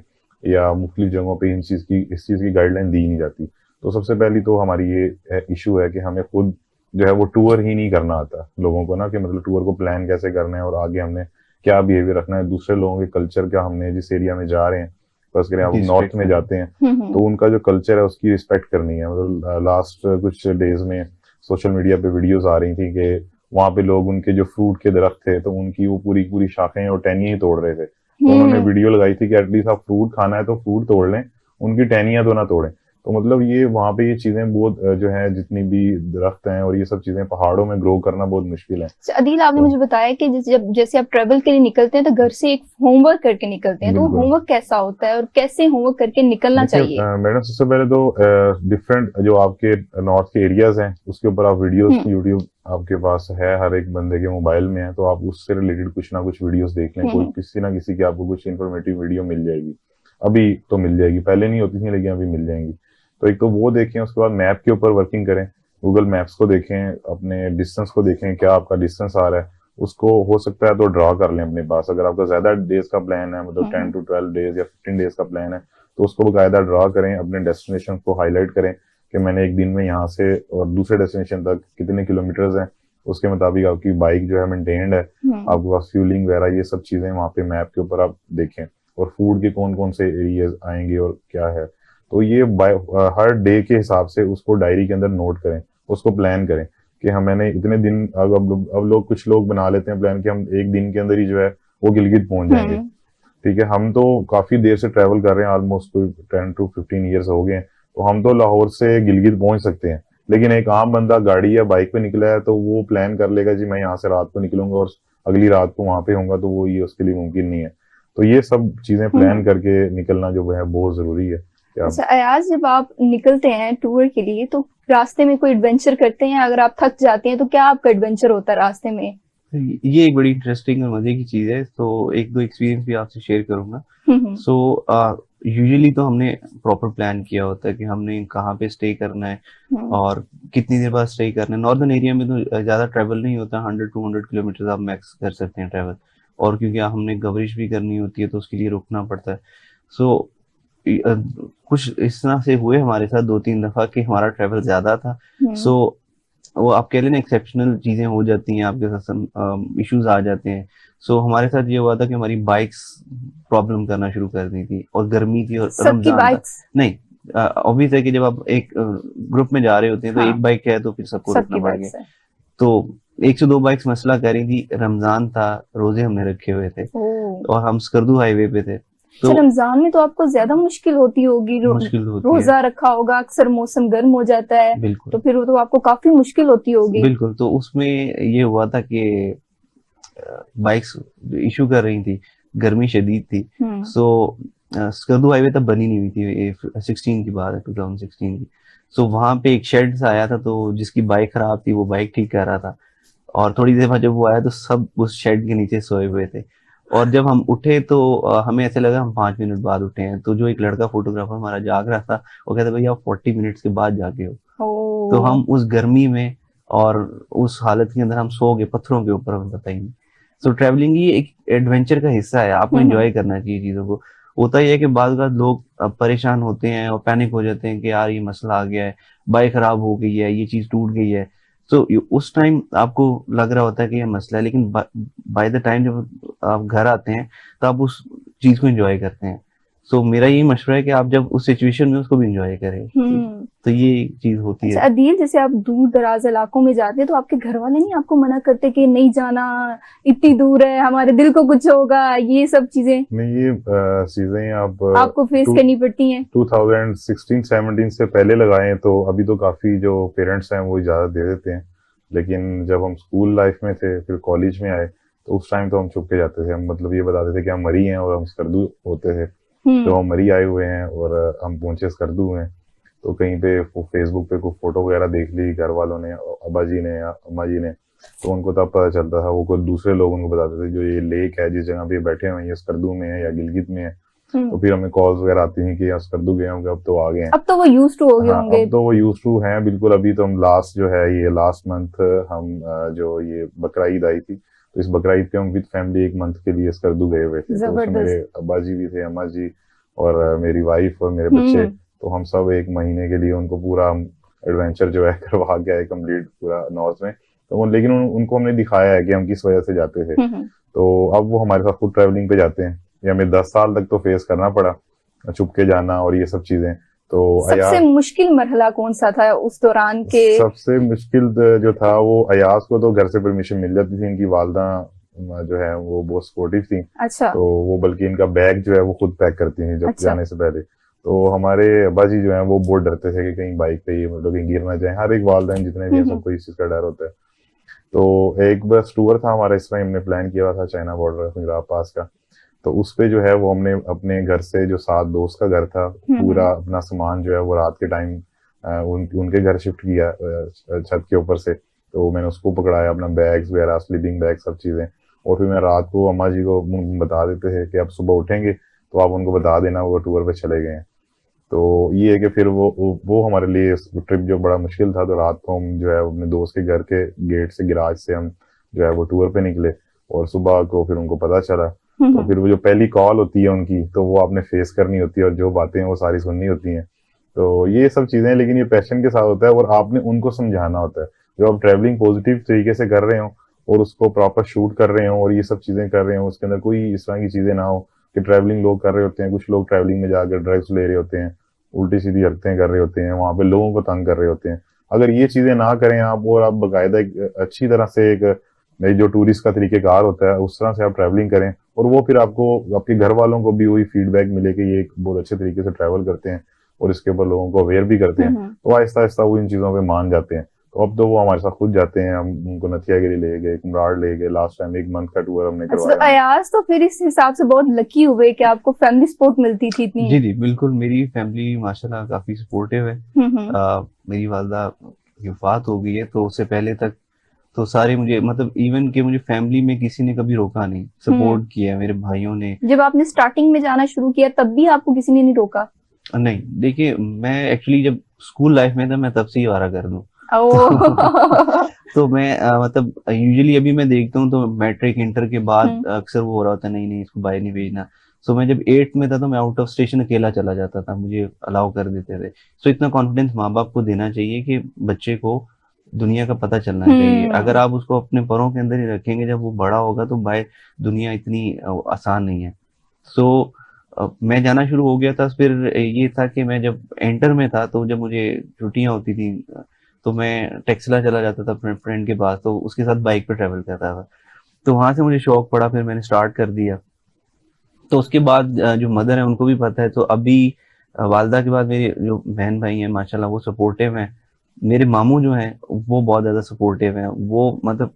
C: या मुख्तलिफ जगहों पे इस चीज़ की गाइडलाइन दी नहीं जाती। तो सबसे पहली तो हमारी ये इशू है कि हमें खुद जो है वो टूर ही नहीं करना आता लोगों को ना, कि मतलब टूर को प्लान कैसे करना है और आगे हमने क्या बिहेवियर रखना है, दूसरे लोगों के कल्चर क्या, हमने जिस एरिया में जा रहे हैं, बस करें आप नॉर्थ में जाते हैं तो उनका जो कल्चर है उसकी रिस्पेक्ट करनी है। मतलब लास्ट कुछ डेज में सोशल मीडिया पे वीडियोस आ रही थी कि वहां पे लोग उनके जो फ्रूट के दरख्त थे तो उनकी वो पूरी पूरी शाखें और टहनियां ही तोड़ रहे थे। तो उन्होंने वीडियो लगाई थी कि एटलीस्ट आप फ्रूट खाना है तो फ्रूट तोड़ लें, उनकी टहनियां तो ना तोड़ें। तो मतलब ये वहां पे ये चीजें बहुत जो है, जितनी भी दरख्त हैं और ये सब चीजें पहाड़ों में ग्रो करना बहुत मुश्किल है।
A: अदील, आपने मुझे बताया कि जैसे आप ट्रेवल के लिए निकलते हैं तो घर से एक होमवर्क करके निकलते हैं, तो वो
C: बिल्कुल।
A: होमवर्क कैसा होता है और कैसे होमवर्क करके निकलना
C: देखिए,
A: चाहिए?
C: मैडम सबसे पहले तो डिफरेंट जो आपके नॉर्थ के एरियाज हैं उसके ऊपर आप वीडियोस यूट्यूब आपके पास है, हर एक बंदे के मोबाइल में है, तो आप उससे रिलेटेड कुछ ना कुछ वीडियोस देख लें। कोई किसी ना किसी की आपको कुछ इन्फॉर्मेटिव वीडियो मिल जाएगी, अभी तो मिल जाएगी, पहले नहीं होती थी लेकिन अभी मिल जाएंगी। तो एक तो वो देखें, उसके बाद मैप के ऊपर वर्किंग करें, गूगल मैप्स को देखें, अपने डिस्टेंस को देखें, क्या आपका डिस्टेंस आ रहा है, उसको हो सकता है तो ड्रा कर लें अपने पास। अगर आपका ज्यादा डेज का प्लान है, मतलब 10 to 12 डेज या 15 डेज का प्लान है, तो उसको बकायदा ड्रा करें, अपने डेस्टिनेशन को हाईलाइट करें कि मैंने एक दिन में यहाँ से और दूसरे डेस्टिनेशन तक कितने किलोमीटर्स हैं, उसके मुताबिक आपकी बाइक जो है मेंटेन्ड है, आपके पास फ्यूलिंग वगैरह ये सब चीजें वहाँ पे मैप के ऊपर आप देखें, और फूड के कौन कौन से एरियाज आएंगे और क्या है। तो ये हर डे के हिसाब से उसको डायरी के अंदर नोट करें, उसको प्लान करें कि हम मैंने इतने दिन, अब लोग कुछ लोग बना लेते हैं प्लान कि हम एक दिन के अंदर ही जो है वो गिलगित पहुंच जाएंगे। ठीक है, हम तो काफी देर से ट्रेवल कर रहे हैं, ऑलमोस्ट कोई 10 to 15 ईयर्स हो गए हैं, तो हम तो लाहौर से गिलगित पहुंच सकते हैं। लेकिन एक आम बंदा गाड़ी या बाइक पे निकला है तो वो प्लान कर लेगा जी मैं यहाँ से रात को निकलूंगा और अगली रात को वहां पे होऊंगा, तो वो ये उसके लिए मुमकिन नहीं है। तो ये सब चीजें प्लान करके निकलना जो है बहुत जरूरी है।
A: अच्छा अयाज, जब आप निकलते हैं टूर के लिए तो रास्ते में कोई एडवेंचर करते हैं? अगर आप थक जाते हैं तो क्या आपका एडवेंचर होता है रास्ते में?
B: ये एक बड़ी इंटरेस्टिंग और मजे की चीज है, तो एक दो एक्सपीरियंस भी आपसे शेयर करूंगा। सो यूजुअली तो हमने प्रॉपर प्लान किया होता है कि हमने कहाँ पे स्टे करना है और कितनी देर बाद स्टे करना है। नॉर्दर्न एरिया में तो ज्यादा ट्रेवल नहीं होता, 100-200 किलोमीटर आप मैक्स कर सकते हैं ट्रेवल, और क्योंकि हमने कवरेज भी करनी होती है तो उसके लिए रुकना पड़ता है। सो कुछ इस तरह से हुए हमारे साथ 2-3 दफा कि हमारा ट्रेवल ज्यादा था। सो वो आप कह लेना एक्सेप्शनल चीजें हो जाती हैं, आपके साथ इश्यूज आ जाते हैं। सो हमारे साथ ये हुआ था कि हमारी बाइक्स प्रॉब्लम करना शुरू कर दी थी, और गर्मी थी और रमजान था। नहीं, ऑब्वियस है कि जब आप एक ग्रुप में जा रहे होते हैं तो एक बाइक है तो फिर सबको रुकना पड़ गया। तो 1 से 2 बाइक्स मसला कर रही थी, रमजान था, रोजे हमने रखे हुए थे और हम स्कर्दू हाईवे पे थे।
A: तो रमजान में तो आपको ज्यादा मुश्किल होती होगी, रोजा रखा होगा, अक्सर मौसम गर्म हो जाता है, तो फिर वो तो आपको काफी मुश्किल होती होगी।
B: बिल्कुल, तो उसमें ये हुआ था कि बाइक्स इशू कर रही थी, गर्मी शदीद थी। सो स्कर्दू हाईवे तब बनी नहीं हुई थी, 16 की बात है, 2016 की। सो वहां पे एक शेड आया था, तो जिसकी बाइक खराब थी वो बाइक ठीक कर रहा था, और थोड़ी देर बाद जब वो आया तो सब उस शेड के नीचे सोए हुए थे। और जब हम उठे तो हमें ऐसे लगा हम 5 मिनट बाद उठे हैं। तो जो एक लड़का फोटोग्राफर हमारा जाग रहा था वो कहता भैया आप 40 मिनट्स के बाद जागे हो। तो हम उस गर्मी में और उस हालत के अंदर हम सो गए पत्थरों के ऊपर, हमें पता ही नहीं। सो ट्रैवलिंग ही एक एडवेंचर का हिस्सा है, आपको एंजॉय करना चाहिए चीजों को। होता ही है कि बाद लोग परेशान होते हैं और पैनिक हो जाते हैं कि यार ये मसला आ गया है, बाइक खराब हो गई है, ये चीज टूट गई है। तो उस टाइम आपको लग रहा होता है कि ये मसला है, लेकिन बाय द टाइम जब आप घर आते हैं तो आप उस चीज को एंजॉय करते हैं। सो मेरा यही मशवरा है कि आप जब उस सिचुएशन में उसको भी एंजॉय करें। तो ये चीज होती है।
A: अदील, जैसे आप दूर दराज इलाकों में जाते हैं तो आपके घर वाले नहीं आपको मना करते कि नहीं जाना, इतनी दूर है, हमारे दिल को कुछ होगा, ये सब चीजें?
C: नहीं, ये चीजें
A: आपको फेस करनी पड़ती हैं।
C: 2016-17 से पहले लगाए तो अभी तो काफी जो पेरेंट्स हैं वो इजाजत दे देते हैं, लेकिन जब हम स्कूल लाइफ में थे फिर कॉलेज में आए तो उस टाइम तो हम छुप के जाते थे। हम मतलब ये बताते थे कि हम मरी हैं और हम स्कर्दू होते थे, तो हम मरी आए हुए हैं और हम पहुंचे स्कर्दू हैं। तो कहीं पे फेसबुक पे कोई फोटो वगैरह देख ली घर वालों ने, अब्बा जी ने या अम्मा जी ने, तो उनको तब पता चलता था। वो कोई दूसरे लोग उनको बताते थे जो ये लेक है जिस जगह पे बैठे हुए हैं ये स्कर्दू में है या गिलगित में है। तो फिर हमें कॉल्स वगैरह आती हैं कि यार स्कर्दू गए होंगे, अब तो आ गए हैं।
A: अब तो वो यूज्ड टू हो गए होंगे।
C: अब तो वो यूज्ड टू हैं बिल्कुल। अभी तो हम लास्ट मंथ हम जो ये बकरा ईद आई थी, तो इस बकरा ईद पे हम विद फैमिली एक मंथ के लिए स्कर्दू गए हुए थे। तो उसमें मेरे अब्बा जी भी थे, अम्मा जी और मेरी वाइफ और मेरे बच्चे, तो हम सब एक महीने के लिए उनको पूरा एडवेंचर जो है करवा के आए कंप्लीट पूरा नॉर्थ में। तो लेकिन उनको हमने दिखाया है कि हम किस वजह से जाते थे। तो अब वो हमारे साथ खुद ट्रैवलिंग पे जाते हैं। ये हमें 10 साल तक तो फेस करना पड़ा, छुप के जाना और ये सब चीजें। तो
A: सबसे मुश्किल मरहला कौन सा था उस दौरान के?
C: सबसे मुश्किल जो था वो अयाज को तो घर से परमिशन मिल जाती थी, इनकी वालदा जो है वो बहुत सपोर्टिव थी।
A: अच्छा।
C: तो वो बल्कि इनका बैग जो है वो खुद पैक करती थी जब
A: अच्छा।
C: जाने से पहले। तो हमारे अब्बा जी जो है वो बहुत डरते थे कि कहीं बाइक पे ही मतलब कहीं गिर ना जाए। हर एक वालदैन जितने भी हैं सबको इस चीज का डर होता है। तो एक बस टूर था हमारा, इस टाइम हमने प्लान किया हुआ था चाइना बॉर्डर पंजाब पास का। तो उस पे जो है वो हमने अपने घर से, जो 7 दोस्त का घर था, पूरा अपना सामान जो है वो रात के टाइम उनके घर शिफ्ट किया छत के ऊपर से। तो मैंने उसको पकड़ाया, अपना बैग्स वगैरह, स्लीपिंग बैग, सब चीजें। और फिर मैं रात को अम्मा जी को बता देते थे कि आप सुबह उठेंगे तो आप उनको बता देना वो टूर पे चले गए हैं। तो ये है कि फिर वो हमारे लिए ट्रिप जो बड़ा मुश्किल था। तो रात को हम जो है अपने दोस्त के घर के गेट से, गिराज से हम जो है वो टूर पे निकले, और सुबह को फिर उनको पता चला। तो फिर वो जो पहली कॉल होती है उनकी, तो वो आपने फेस करनी होती है, और जो बातें हैं वो सारी सुननी होती हैं। तो ये सब चीजें, लेकिन ये पैशन के साथ होता है, और आपने उनको समझाना होता है। जो आप ट्रैवलिंग पॉजिटिव तरीके से कर रहे हो और उसको प्रॉपर शूट कर रहे हो और ये सब चीजें कर रहे हो, उसके अंदर कोई इस तरह की चीजें ना हो कि ट्रैवलिंग लोग कर रहे होते हैं, कुछ लोग ट्रैवलिंग में जाकर ड्रग्स ले रहे होते हैं, उल्टी सीधी हरकतें कर रहे होते हैं, वहां पे लोगों को तंग कर रहे होते हैं। अगर ये चीजें ना करें आप, और आप बाकायदा एक अच्छी तरह से एक जो टूरिस्ट का तरीकेकार होता है उस तरह से आप ट्रैवलिंग करें, और वो फिर आपको, आपके घर वालों को भी वही फीडबैक मिले कि ये एक बहुत अच्छे तरीके से ट्रैवल करते हैं और इसके ऊपर लोगों को अवेयर भी करते हैं, तो आहिस्ता आहिस्ता वो इन चीजों पे मान जाते हैं। तो अब तो वो हमारे साथ खुद जाते हैं। हम उनको नथियागिरी ले गए, कुम्हराड़ ले गए, लास्ट टाइम 1 मंथ का टूर हमने
A: अच्छा, तो
C: करवाया।
A: अयाज तो फिर इस हिसाब से बहुत लकी हुए कि आपको फैमिली सपोर्ट मिलती थी इतनी।
B: जी जी बिल्कुल, मेरी फैमिली माशाल्लाह काफी सपोर्टिव है। मेरी वालदा की वफात हो गई है, तो उससे पहले तक तो सारे मुझे, मतलब इवन कि मुझे फैमिली में किसी ने कभी रोका नहीं, सपोर्ट किया मेरे भाइयों ने।
A: जब आपने स्टार्टिंग में जाना शुरू किया तब भी आपको किसी ने नहीं रोका?
B: नहीं, देखिए मैं एक्चुअली जब स्कूल लाइफ में था मैं तब से ही आवारा कर दूं। तो मैं मतलब यूजुअली अभी मैं देखता हूँ तो मैट्रिक इंटर के बाद अक्सर वो हो रहा होता है, नहीं नहीं इसको बाहर नहीं भेजना। सो मैं जब 8th में था तो मैं आउट ऑफ स्टेशन अकेला चला जाता था, मुझे अलाउ कर देते थे। सो इतना कॉन्फिडेंस माँ बाप को देना चाहिए कि बच्चे को दुनिया का पता चलना चाहिए। अगर आप उसको अपने परों के अंदर ही रखेंगे, जब वो बड़ा होगा तो बाहर दुनिया इतनी आसान नहीं है। सो मैं जाना शुरू हो गया था। फिर ये था कि मैं जब एंटर में था तो जब मुझे छुट्टियां होती थी तो मैं टेक्सला चला जाता था अपने फ्रेंड के पास, तो उसके साथ बाइक पे ट्रेवल करता था। तो वहां से मुझे शौक पड़ा, फिर मैंने स्टार्ट कर दिया। तो उसके बाद जो मदर है उनको भी पता है, तो अभी वालदा के बाद मेरे जो बहन भाई हैं माशाल्लाह वो सपोर्टिव हैं। मेरे मामू जो हैं वो बहुत ज्यादा सपोर्टिव हैं। वो मतलब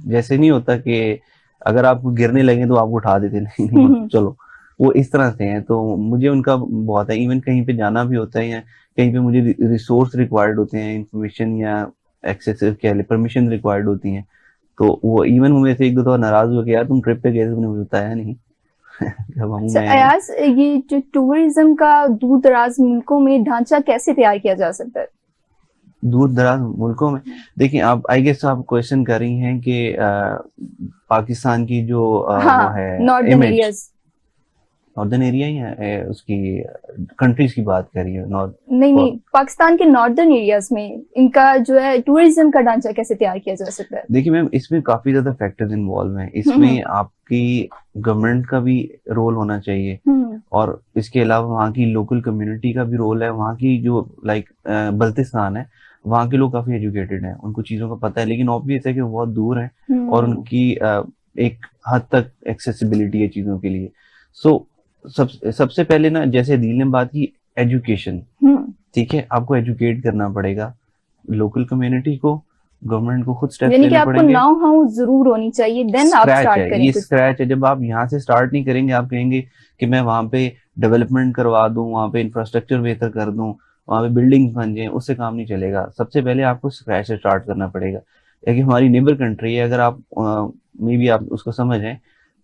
B: जैसे नहीं होता कि अगर आप गिरने लगे तो आपको उठा देते, नहीं नहीं चलो, वो इस तरह से हैं। तो मुझे उनका बहुत है। इवन कहीं पे जाना भी होता है या कहीं पे मुझे रिसोर्स रिक्वायर्ड होते हैं, इंफॉर्मेशन या एक्सेस क्या परमिशन रिक्वायर्ड होती हैं, तो वो इवन मेरे से 1-2 दफा नाराज हुआ कि यार तुम ट्रिप पे गए थे, तुमने मुझे बताया नहीं। जब हम
A: अयाज, ये जो टूरिज्म का दूर दराज मुल्कों में ढांचा कैसे तैयार किया जा सकता है?
B: दूर दराज मुल्कों में, देखिए आप, आई गेस आप क्वेश्चन कर रही हैं कि पाकिस्तान की जो वो है
A: नॉर्दर्न एरियाज,
B: नॉर्दर्न एरिया ही है, उसकी कंट्रीज की बात कर रही है नॉर्थ?
A: नहीं, पाकिस्तान के नॉर्दर्न एरियाज में इनका जो है टूरिज्म का ढांचा कैसे तैयार किया जा सकता है?
B: देखिए मैम, इसमें काफी ज्यादा फैक्टर्स इन्वॉल्व हैं। इसमें आपकी गवर्नमेंट का भी रोल होना चाहिए, और इसके अलावा वहाँ की लोकल कम्युनिटी का भी रोल है। वहाँ की जो लाइक बल्तिस्तान है, वहाँ के लोग काफी एजुकेटेड हैं, उनको चीजों का पता है, लेकिन ऑब्वियस है कि वो बहुत दूर हैं और उनकी एक हद तक एक्सेसिबिलिटी है चीजों के लिए। सो सबसे पहले ना, जैसे दिल ने बात की, एजुकेशन, ठीक है, आपको एजुकेट करना पड़ेगा लोकल कम्युनिटी को, गवर्नमेंट को खुद स्टेप्स लेने पड़ेंगे।
A: आपको नाउ हाउ जरूर होनी चाहिए, देन आप स्टार्ट करें।
B: ये स्क्रैच है। जब आप यहाँ से स्टार्ट नहीं करेंगे, आप कहेंगे कि मैं वहां पे डेवलपमेंट करवा दूं, वहां पे इंफ्रास्ट्रक्चर बेहतर कर दूं, वहां पे बिल्डिंग बन जाए, उससे काम नहीं चलेगा। सबसे पहले आपको स्क्रैच से स्टार्ट करना पड़ेगा। एक हमारी नेबर कंट्री है, अगर आप मे बी आप उसको समझें,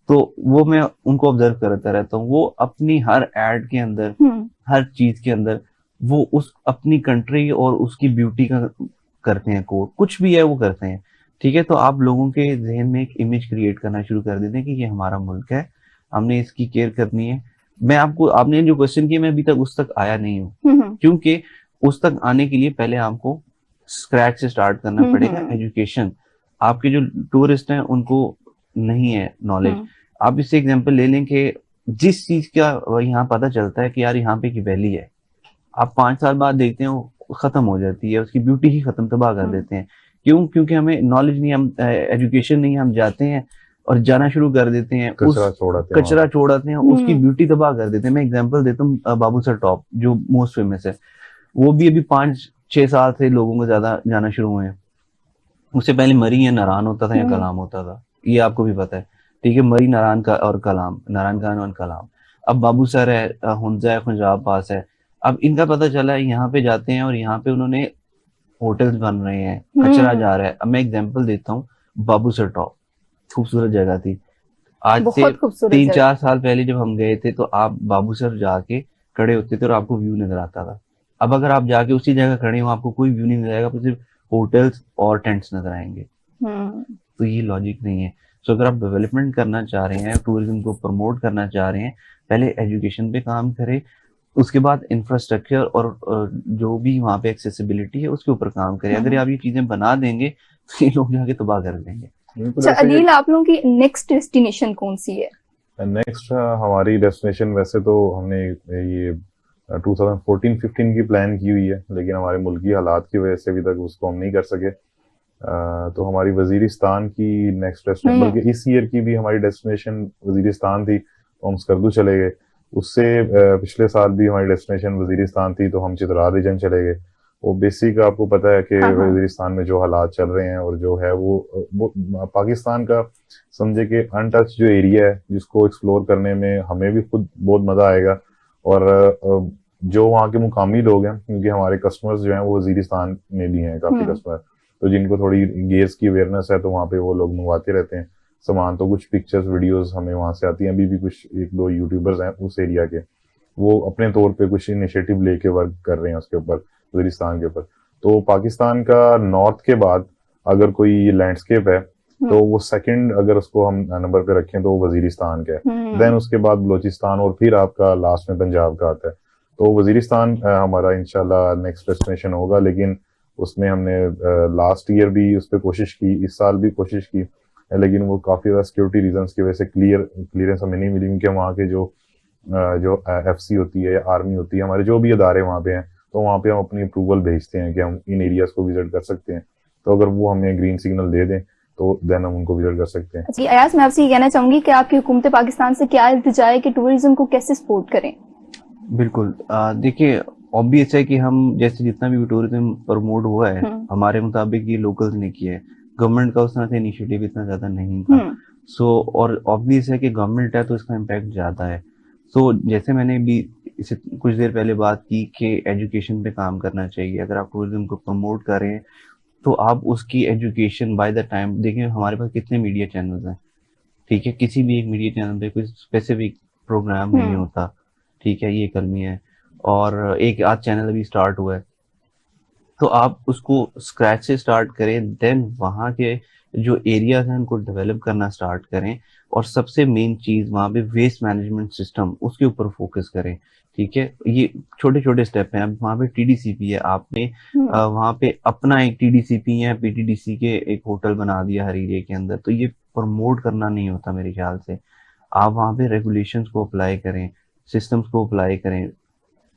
B: तो वो मैं उनको ऑब्जर्व करता रहता हूँ। वो अपनी हर एड के अंदर, हर चीज के अंदर वो उस अपनी कंट्री और उसकी ब्यूटी का करते हैं कोड, कुछ भी है वो करते हैं, ठीक है। तो आप लोगों के जहन में एक इमेज क्रिएट करना शुरू कर देते हैं कि ये हमारा मुल्क है, हमने इसकी केयर करनी है। मैं आपको, आपने जो क्वेश्चन किया, मैं अभी तक उस तक आया नहीं हूँ, क्योंकि उस तक आने के लिए पहले आपको स्क्रैच से स्टार्ट करना पड़ेगा। एजुकेशन, आपके जो टूरिस्ट हैं उनको नहीं है नॉलेज। आप इससे एग्जांपल ले लें कि जिस चीज का यहाँ पता चलता है कि यार यहाँ पे की वैली है, आप 5 साल बाद देखते हैं वो खत्म हो जाती है, उसकी ब्यूटी ही खत्म, तबाह कर देते हैं। क्यों? क्योंकि हमें नॉलेज नहीं, हम एजुकेशन नहीं, हम जाते हैं और जाना शुरू कर देते हैं, उस
C: कचरा छोड़ाते हैं वहाँ
B: कचरा
C: पे।
B: छोड़ाते हैं, उसकी ब्यूटी तबाह कर देते हैं। मैं एग्जांपल देता हूँ, बाबू सर टॉप जो मोस्ट फेमस है, वो भी अभी 5-6 साल से लोगों को ज्यादा जाना शुरू हुए हैं। उससे पहले मरी या नारायण होता था या कलाम होता था, ये आपको भी पता है। ठीक है, मरी नारायण का और कलाम, नारायण खान और कलाम। अब बाबू सर है, हुंजा है, खुंजाब पास है। अब इनका पता चला है, यहाँ पे जाते हैं और यहाँ पे उन्होंने होटल्स बन रहे हैं, कचरा जा रहा है। अब मैं एग्जांपल देता हूँ, बाबू सर टॉप खूबसूरत जगह थी। आज से
A: बहुत खूबसूरत
B: तीन
A: जगह।
B: चार साल पहले जब हम गए थे, तो आप बाबू सर जाके खड़े होते थे और आपको व्यू नजर आता था। अब अगर आप जाके उसी जगह खड़े हो, आपको कोई व्यू नहीं नजर आएगा, आपको सिर्फ होटल्स और टेंट्स नजर आएंगे।
A: हम्म।
B: तो ये लॉजिक नहीं है। सो अगर आप डेवलपमेंट करना चाह रहे हैं, टूरिज्म को प्रमोट करना चाह रहे हैं, पहले एजुकेशन पे काम करें, उसके बाद इंफ्रास्ट्रक्चर और जो भी वहाँ पे एक्सेसिबिलिटी है उसके ऊपर काम करें। अगर आप ये चीजें बना देंगे तो ये लोग जाके तबाह कर देंगे।
C: बिल्कुल
A: अच्छा
C: ऐसे
A: अदील, आप लोगों की नेक्स्ट डेस्टिनेशन कौन सी है?
C: नेक्स्ट हमारी डेस्टिनेशन वैसे तो हमने ये 2014-15 की प्लान की हुई है, लेकिन हमारे मुल्की हालात की वजह से अभी तक उसको हम नहीं कर सके। तो हमारी वजीरिस्तान की नेक्स्ट डेस्टिनेशन, बल्कि इस ईयर की भी हमारी डेस्टिनेशन वजीरिस्तान थी, तो हम स्कर्दू चले गए। उससे पिछले साल भी हमारी डेस्टिनेशन वजीरिस्तान थी, तो हम चित्राल रीजन चले गए। वो बेसिक आपको पता है कि
A: हाँ हाँ।
C: वजीरिस्तान में जो हालात चल रहे हैं और जो है वो पाकिस्तान का समझे कि अनटच जो एरिया है, जिसको एक्सप्लोर करने में हमें भी खुद बहुत मजा आएगा। और जो वहाँ के मुकामी लोग हैं, क्योंकि हमारे कस्टमर्स जो हैं वो वजीरिस्तान में भी हैं काफी कस्टमर, तो जिनको थोड़ी गेयर्स की अवेयरनेस है, तो वहाँ पे वो लोग मंगवाते रहते हैं सामान। तो कुछ पिक्चर्स वीडियोस हमें वहाँ से आती हैं। अभी भी कुछ 1-2 यूट्यूबर्स हैं उस एरिया के, वो अपने तौर पे कुछ इनिशिएटिव लेके वर्क कर रहे हैं उसके ऊपर, वजीरिस्तान के ऊपर। तो पाकिस्तान का नॉर्थ के बाद अगर कोई लैंडस्केप है, तो वो सेकंड अगर उसको हम नंबर पे रखें तो वो वजीरिस्तान का है। देन उसके बाद बलोचिस्तान, और फिर आपका लास्ट में पंजाब का आता है। तो वजीरिस्तान हमारा इंशाल्लाह नेक्स्ट डेस्टिनेशन होगा, लेकिन उसमें हमने लास्ट ईयर भी उस पर कोशिश की, इस साल भी कोशिश की, लेकिन वो काफी ज्यादा सिक्योरिटी रीजंस की वजह से क्लियरेंस हमें नहीं मिली। क्योंकि वहाँ के जो एफसी होती है या आर्मी होती है, हमारे जो भी अदारे वहाँ पे हैं, तो वहाँ पे हम अपनी अप्रूवल भेजते हैं कि हम इन एरियाज को विजिट कर सकते हैं। तो अगर वो हमें ग्रीन सिग्नल दे दें, तो देन हम उनको विजिट कर सकते हैं।
A: जी अयाज, मैं आपसे ये कहना चाहूंगी कि आपकी हुकूमत पाकिस्तान से क्या इल्तिजा है कि टूरिज्म को कैसे सपोर्ट करें?
B: बिल्कुल, देखिए, ऑब्वियस है कि हम जैसे जितना भी टूरिज्म प्रमोट हुआ है, हमारे मुताबिक ये लोकल्स ने किया है। गवर्नमेंट का उस तरह से इनिशिएटिव इतना ज्यादा नहीं था। सो और ऑब्वियस है कि गवर्नमेंट है तो इसका इम्पैक्ट ज्यादा है। सो जैसे मैंने भी इसे कुछ देर पहले बात की कि एजुकेशन पे काम करना चाहिए। अगर आप टूरिज्म को प्रमोट कर रहे हैं, तो आप उसकी एजुकेशन बाय द टाइम, देखिए हमारे पास कितने मीडिया चैनल्स हैं। ठीक है, किसी भी एक मीडिया चैनल पे कोई स्पेसिफिक प्रोग्राम नहीं होता। ठीक है, ये कलमी है, और एक आध चैनल अभी स्टार्ट हुआ है। तो आप उसको स्क्रैच से स्टार्ट करें, देन वहाँ के जो एरियाज हैं उनको डेवलप करना स्टार्ट करें, और सबसे मेन चीज वहाँ पे वेस्ट मैनेजमेंट सिस्टम, उसके ऊपर फोकस करें। ठीक है, ये छोटे छोटे स्टेप हैं। अब वहाँ पे टीडीसीपी है, आपने वहाँ पे अपना एक टीडीसीपी या पीटीडीसी के एक होटल बना दिया हर एरिया के अंदर, तो ये प्रमोट करना नहीं होता मेरे ख्याल से। आप वहाँ पे रेगुलेशंस को अप्लाई करें, सिस्टम्स को अप्लाई करें,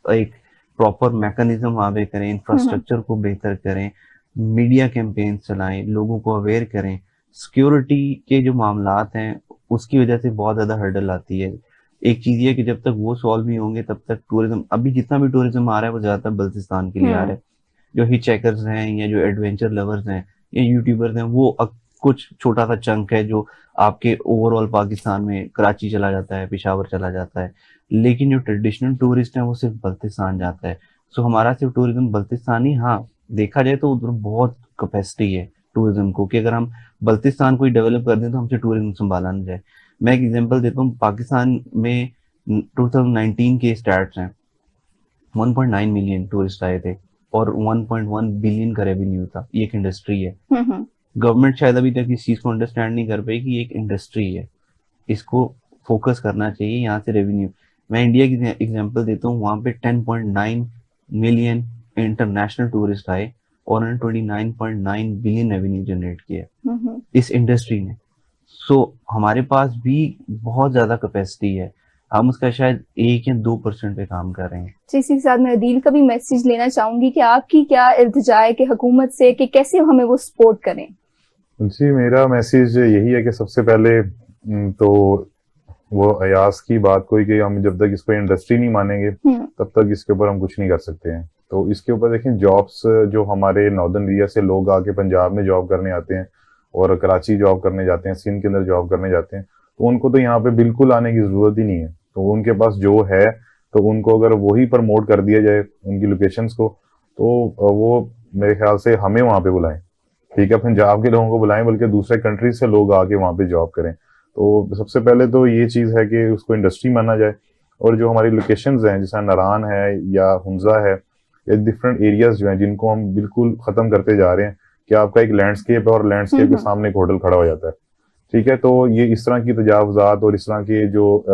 B: एक प्रॉपर मैकेनिज्म वहाँ पे करें, इंफ्रास्ट्रक्चर को बेहतर करें, मीडिया कैंपेन चलाएं, लोगों को अवेयर करें। सिक्योरिटी के जो मामलात हैं उसकी वजह से बहुत ज्यादा हर्डल आती है। एक चीज ये कि जब तक वो सॉल्व नहीं होंगे तब तक टूरिज्म, अभी जितना भी टूरिज्म आ रहा है वो ज्यादातर बल्तिस्तान के लिए आ रहा है। जो हिच चेकर्स हैं या जो एडवेंचर लवर्स हैं या यूट्यूबर्स हैं, वो कुछ छोटा सा चंक है जो आपके ओवरऑल पाकिस्तान में कराची चला जाता है, पेशावर चला जाता है। लेकिन जो ट्रेडिशनल टूरिस्ट है वो सिर्फ बल्तिस्तान जाता है। सो हमारा सिर्फ टूरिज्म बल्तिस्तान ही, हाँ देखा जाए तो उधर बहुत कैपेसिटी है टूरिज्म को, कि अगर हम बल्तिस्तान को ही डेवलप कर दें तो हमसे टूरिज्म संभाला ना जाए। मैं एक एग्जांपल देता हूँ, पाकिस्तान में 2019 के स्टैट्स हैं, 1.9 मिलियन टूरिस्ट आए थे और 1.1 बिलियन का रेवेन्यू था। ये एक इंडस्ट्री है। गवर्नमेंट शायद अभी तक इस चीज को अंडरस्टैंड नहीं कर पाई कि ये एक इंडस्ट्री है, इसको फोकस करना चाहिए, यहाँ से रेवेन्यू। मैं इंडिया की एग्जांपल देता हूँ, वहाँ पे 10.9 मिलियन इंटरनेशनल टूरिस्ट आए और उन्होंने 29.9 बिलियन रेवेन्यू जनरेट किया इस इंडस्ट्री ने। सो हमारे पास भी बहुत ज्यादा कैपेसिटी है। हम उसका शायद 1 या 2% पे काम कर रहे हैं।
A: तो इसी के साथ मैं अदील का भी मैसेज लेना चाहूंगी कि आपकी क्या इल्तिजा है कि हुकूमत से कि कैसे हमें वो सपोर्ट करें।
C: जी, मेरा मैसेज यही है कि सबसे पहले तो वो अयाज की बात कोई कि हम जब तक इसको इंडस्ट्री नहीं मानेंगे तब तक इसके ऊपर हम कुछ नहीं कर सकते हैं। तो इसके ऊपर देखें, जॉब्स जो हमारे नॉर्दर्न एरिया से लोग आके पंजाब में जॉब करने आते हैं और कराची जॉब करने जाते हैं, सिंध के अंदर जॉब करने जाते हैं, तो उनको तो यहाँ पे बिल्कुल आने की जरूरत ही नहीं है। तो उनके पास जो है तो उनको अगर वही प्रमोट कर दिया जाए उनकी लोकेशंस को, तो वो मेरे ख्याल से हमें वहां पे बुलाएं। ठीक है, पंजाब के लोगों को बुलाएं, बल्कि दूसरे कंट्रीज से लोग आके वहां पे जॉब करें। तो सबसे पहले तो ये चीज है कि उसको इंडस्ट्री माना जाए, और जो हमारी लोकेशंस हैं जैसा नारान है या हुंजा है या डिफरेंट एरियाज जो हैं जिनको हम बिल्कुल खत्म करते जा रहे हैं, कि आपका एक लैंडस्केप है और लैंडस्केप के सामने एक होटल खड़ा हो जाता है। ठीक है, तो ये इस तरह की तजावुजात और इस तरह के जो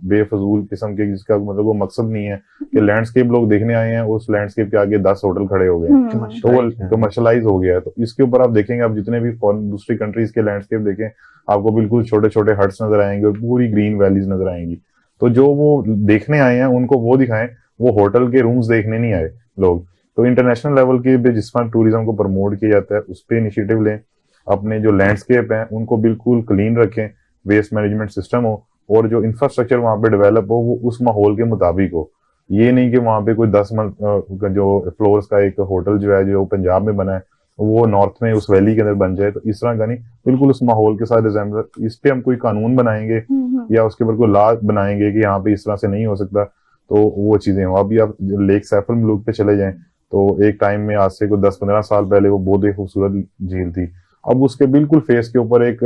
C: बेफजूल किस्म के, जिसका मतलब वो मकसद नहीं है कि लैंडस्केप लोग देखने आए हैं, उस लैंडस्केप के आगे 10 होटल खड़े हो गए तो वो कमर्शलाइज हो गया है। तो इसके ऊपर आप देखेंगे, आप जितने भी दूसरी कंट्रीज के लैंडस्केप देखें, आपको बिल्कुल छोटे छोटे हट्स नजर आएंगे और पूरी ग्रीन वैलीज नजर आएंगी। तो जो वो देखने आए हैं उनको वो दिखाएं, वो होटल के रूम्स देखने नहीं आए लोग। तो इंटरनेशनल लेवल के पे जिस पर टूरिज्म को प्रमोट किया जाता है उस पर इनिशिएटिव लें। अपने जो लैंडस्केप हैं उनको बिल्कुल क्लीन रखें, वेस्ट मैनेजमेंट सिस्टम हो, और जो इंफ्रास्ट्रक्चर वहां पे डेवलप हो वो उस माहौल के मुताबिक हो। ये नहीं कि वहां पे कोई 10 जो फ्लोर्स का एक होटल जो है जो पंजाब में बना है वो नॉर्थ में उस वैली के अंदर बन जाए, तो इस तरह का नहीं, बिल्कुल उस माहौल के साथ रिजेम्बल। इस पे हम कोई कानून बनाएंगे या उसके ऊपर कोई लॉ बनाएंगे कि यहाँ पे इस तरह से नहीं हो सकता, तो वो चीजें हो। अभी आप लेक सैफुल मलूक पे चले जाएं तो एक टाइम में आज से कोई 10-15 साल पहले वो बहुत ही खूबसूरत झील थी। अब उसके बिल्कुल फेस के ऊपर एक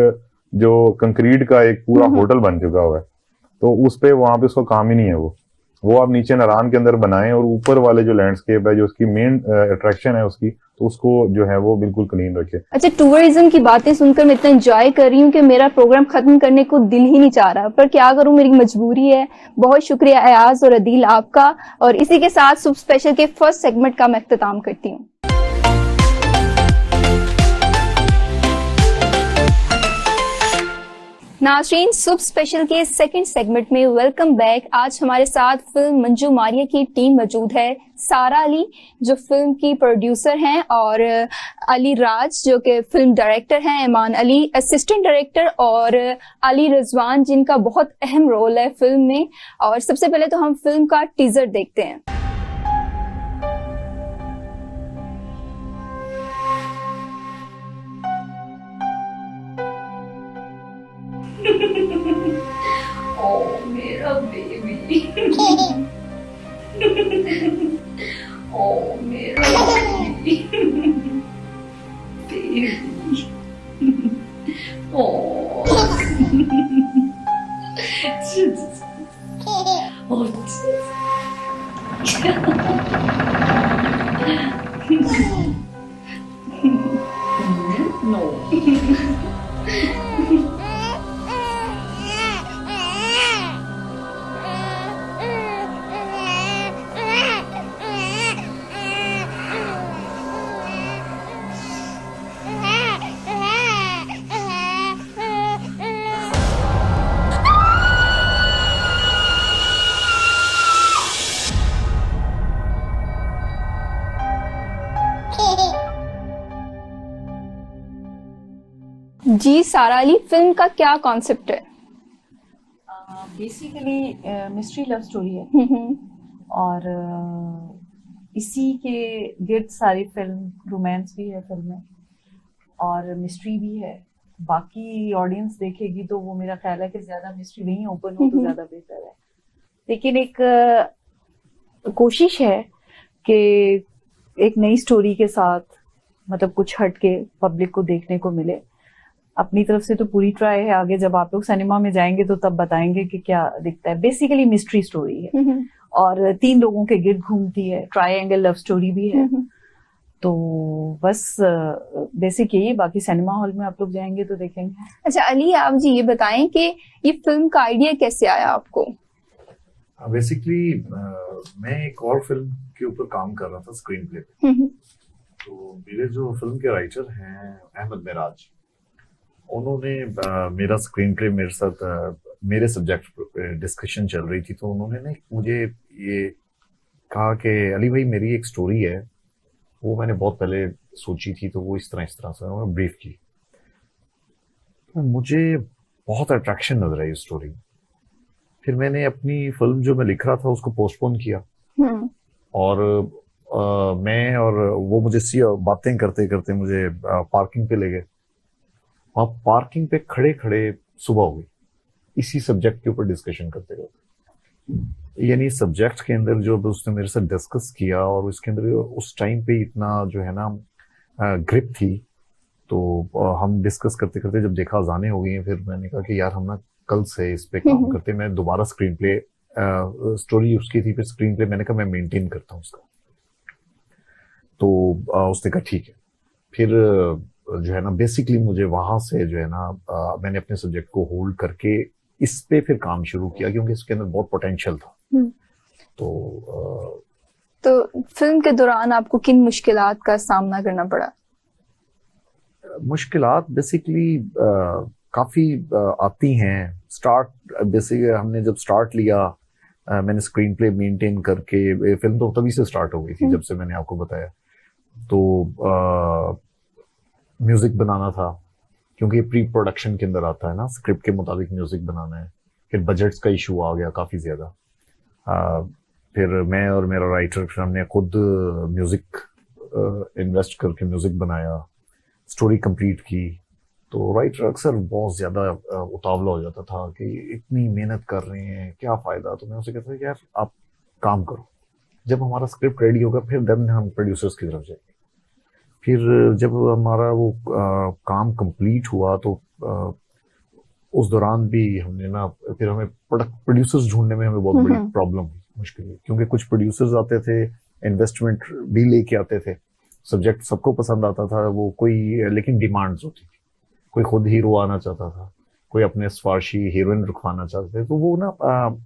C: जो कंक्रीट का एक पूरा होटल बन चुका हुआ है। तो उस पे वहां पे उसका काम ही नहीं है। वो आप नीचे नारान के अंदर बनाएं और ऊपर वाले जो लैंडस्केप है जो उसकी मेन अट्रैक्शन है उसकी, तो उसको जो है वो बिल्कुल क्लीन रखे।
A: अच्छा, टूरिज्म की बातें सुनकर मैं इतना एंजॉय कर रही हूँ कि मेरा प्रोग्राम खत्म करने को दिल ही नहीं चाह रहा, पर क्या करूँ, मेरी मजबूरी है। बहुत शुक्रिया अयाज और अदील आपका, और इसी के साथ सुब स्पेशल के फर्स्ट सेगमेंट का मैं इख्तिताम करती हूँ। नाज़रीन, सुब स्पेशल के सेकंड सेगमेंट में वेलकम बैक। आज हमारे साथ फिल्म मंजू मारिया की टीम मौजूद है। सारा अली जो फिल्म की प्रोड्यूसर हैं, और अली राज जो कि फिल्म डायरेक्टर हैं, ईमान अली असिस्टेंट डायरेक्टर, और अली रिजवान जिनका बहुत अहम रोल है फिल्म में। और सबसे पहले तो हम फिल्म का टीजर देखते हैं।
D: ओ मेरा बेबी ओ मेरा बेबी ओ नो
A: जी सारा अली, फिल्म का क्या कॉन्सेप्ट है?
D: बेसिकली मिस्ट्री लव स्टोरी है, और इसी के गिर्द सारी फिल्म, रोमांस भी है फिल्म में और मिस्ट्री भी है। बाकी ऑडियंस देखेगी तो वो मेरा ख्याल है कि ज्यादा मिस्ट्री नहीं, ओपन हो तो ज्यादा बेहतर है। लेकिन एक कोशिश है कि एक नई स्टोरी के साथ, मतलब कुछ हट के पब्लिक को देखने को मिले। अपनी तरफ से तो पूरी ट्राई है। आगे जब आप लोग सिनेमा में जाएंगे तो तब बताएंगे कि क्या दिखता है। बेसिकली मिस्ट्री स्टोरी है और 3 लोगों के गिर्द घूमती है, ट्रायंगल लव स्टोरी भी है। तो बस बेसिक यही, बाकी सिनेमा हॉल में आप लोग जाएंगे तो देखेंगे।
A: अच्छा अली, आप जी ये बताएं कि ये फिल्म का आइडिया कैसे आया आपको?
E: बेसिकली मैं एक और फिल्म के ऊपर काम कर रहा था, स्क्रीन प्ले पे। तो मेरे जो फिल्म के राइटर हैं अहमद मेराज, उन्होंने मेरा स्क्रीन प्ले मेरे साथ मेरे सब्जेक्ट डिस्कशन चल रही थी, तो उन्होंने ना मुझे ये कहा कि अली भाई मेरी एक स्टोरी है, वो मैंने बहुत पहले सोची थी, तो वो इस तरह से उन्होंने ब्रीफ की। तो मुझे बहुत अट्रैक्शन नजर आई स्टोरी। फिर मैंने अपनी फिल्म जो मैं लिख रहा था उसको पोस्टपोन किया, और मैं और वो मुझे बातें करते करते मुझे पार्किंग पे ले गए। वहां पार्किंग पे खड़े खड़े सुबह हो गई, इसी सब्जेक्ट के ऊपर डिस्कशन करते करते। यानी सब्जेक्ट के अंदर जो उसने मेरे साथ डिस्कस किया, और उसके अंदर उस टाइम पे इतना जो है ना ग्रिप थी। तो हम डिस्कस करते करते जब देखा अज़ानें हो गई हैं, फिर मैंने कहा कि यार हम ना कल से इस पे काम करते। मैं दोबारा स्क्रीन प्ले, स्टोरी उसकी थी, फिर स्क्रीन प्ले मैंने कहा मैं मेंटेन करता हूँ उसका। तो उसने कहा ठीक है। फिर जो है ना बेसिकली मुझे वहां से जो है ना मैंने अपने सब्जेक्ट को होल्ड करके इस पे फिर काम शुरू किया, क्योंकि इसके अंदर बहुत पोटेंशियल था।
A: तो फिल्म के दौरान आपको किन मुश्किलात का सामना करना पड़ा?
E: मुश्किलात बेसिकली काफी आती हैं। स्टार्ट बेसिकली हमने जब स्टार्ट लिया, मैंने स्क्रीन प्ले मेंटेन करके, फिल्म तो तभी से स्टार्ट हो गई थी जब से मैंने आपको बताया। तो म्यूजिक बनाना था, क्योंकि प्री प्रोडक्शन के अंदर आता है ना, स्क्रिप्ट के मुताबिक म्यूजिक बनाना है। फिर बजट्स का इशू आ गया काफी ज्यादा। फिर मैं और मेरा राइटर, फिर हमने खुद म्यूजिक इन्वेस्ट करके म्यूजिक बनाया, स्टोरी कंप्लीट की। तो राइटर अक्सर बहुत ज्यादा उतावला हो जाता था कि इतनी मेहनत कर रहे हैं, क्या फायदा। तो मैं उसे कहता था यार आप काम करो, जब हमारा स्क्रिप्ट रेडी होगा फिर देन हम प्रोड्यूसर्स की तरफ जाएंगे। फिर जब हमारा वो काम कंप्लीट हुआ, तो उस दौरान भी हमने ना, फिर हमें प्रोड्यूसर्स ढूंढने में हमें बहुत बड़ी प्रॉब्लम हुई, मुश्किल हुई। क्योंकि कुछ प्रोड्यूसर्स आते थे, इन्वेस्टमेंट भी लेके आते थे, सब्जेक्ट सबको पसंद आता था वो, कोई लेकिन डिमांड्स होती थी। कोई खुद हीरो आना चाहता था, कोई अपने सिफारशी हीरोइन रखवाना चाहते थे, तो वो ना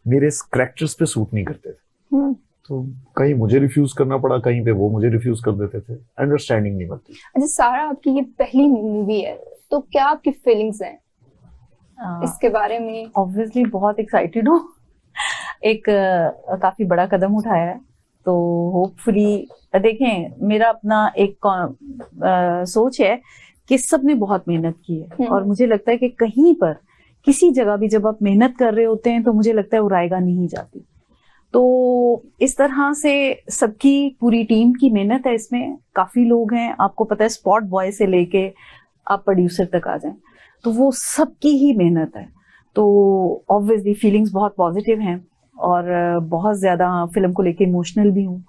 E: मेरे कैरेक्टर्स पे सूट नहीं करते थे। तो कहीं मुझे रिफ्यूज करना पड़ा, कहीं पे वो मुझे रिफ्यूज कर देते थे, अंडरस्टैंडिंग नहीं बनती।
A: अच्छा सारा, आपकी ये पहली मूवी है, तो क्या आपकी फीलिंग्स हैं इसके बारे में?
D: ऑब्वियसली बहुत एक्साइटेड हूँ। एक काफी बड़ा कदम उठाया है, तो होपफुली देखें। मेरा अपना एक सोच है कि सबने बहुत मेहनत की है, और मुझे लगता है कि कहीं पर किसी जगह भी जब आप मेहनत कर रहे होते हैं तो मुझे लगता है वो रायगा नहीं जाती। तो इस तरह से सबकी पूरी टीम की मेहनत है इसमें। काफी लोग हैं, आपको पता है, स्पॉट बॉय से लेके आप प्रोड्यूसर तक आ जाएं, तो वो सबकी ही मेहनत है। तो ऑब्वियसली फीलिंग्स बहुत पॉजिटिव हैं, और बहुत ज्यादा फिल्म को लेके इमोशनल भी हूँ।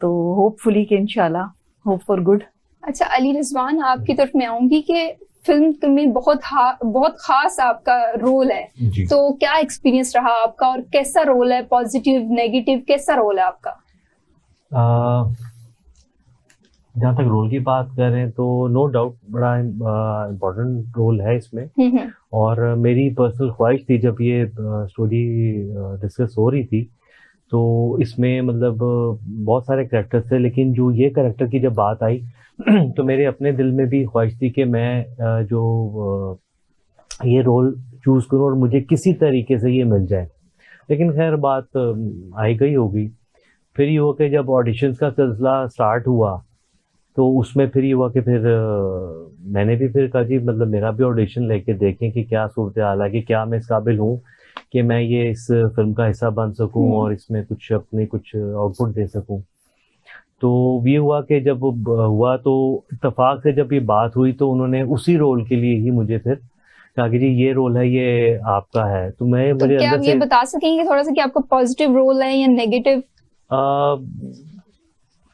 D: तो होपफुली कि इंशाल्लाह, होप फॉर गुड।
A: अच्छा अली रिजवान, आपकी तरफ मैं आऊंगी कि फिल्म में बहुत खास आपका रोल है, तो क्या एक्सपीरियंस रहा आपका, और कैसा रोल है? पॉजिटिव, नेगेटिव, कैसा रोल है आपका?
F: जहाँ तक रोल की बात करें तो नो डाउट बड़ा इम्पोर्टेंट रोल है इसमें। और मेरी पर्सनल ख्वाहिश थी, जब ये स्टोरी डिस्कस हो रही थी, तो इसमें मतलब बहुत सारे कैरेक्टर्स थे, लेकिन जो ये कैरेक्टर की जब बात आई तो मेरे अपने दिल में भी ख्वाहिश थी कि मैं जो ये रोल चूज करूं और मुझे किसी तरीके से ये मिल जाए। लेकिन खैर बात आई गई होगी। फिर ये हुआ कि जब ऑडिशंस का सिलसिला स्टार्ट हुआ, तो उसमें फिर ये हुआ कि फिर मैंने भी फिर कहा जी मतलब मेरा भी ऑडिशन लेके देखें कि क्या सूरत हाल है, कि क्या मैं इस काबिल हूँ कि मैं ये इस फिल्म का हिस्सा बन सकूं और इसमें कुछ अपने कुछ आउटपुट दे सकूं। तो ये हुआ कि जब हुआ तो इत्तेफाक से जब ये बात हुई तो उन्होंने उसी रोल के लिए ही मुझे फिर कहा कि जी ये रोल है, ये आपका है। तो मैं
A: तो
F: मुझे
A: क्या
F: अंदर
A: आप
F: से
A: ये बता सकेंगे थोड़ा सा कि आपका पॉजिटिव रोल है या नेगेटिव?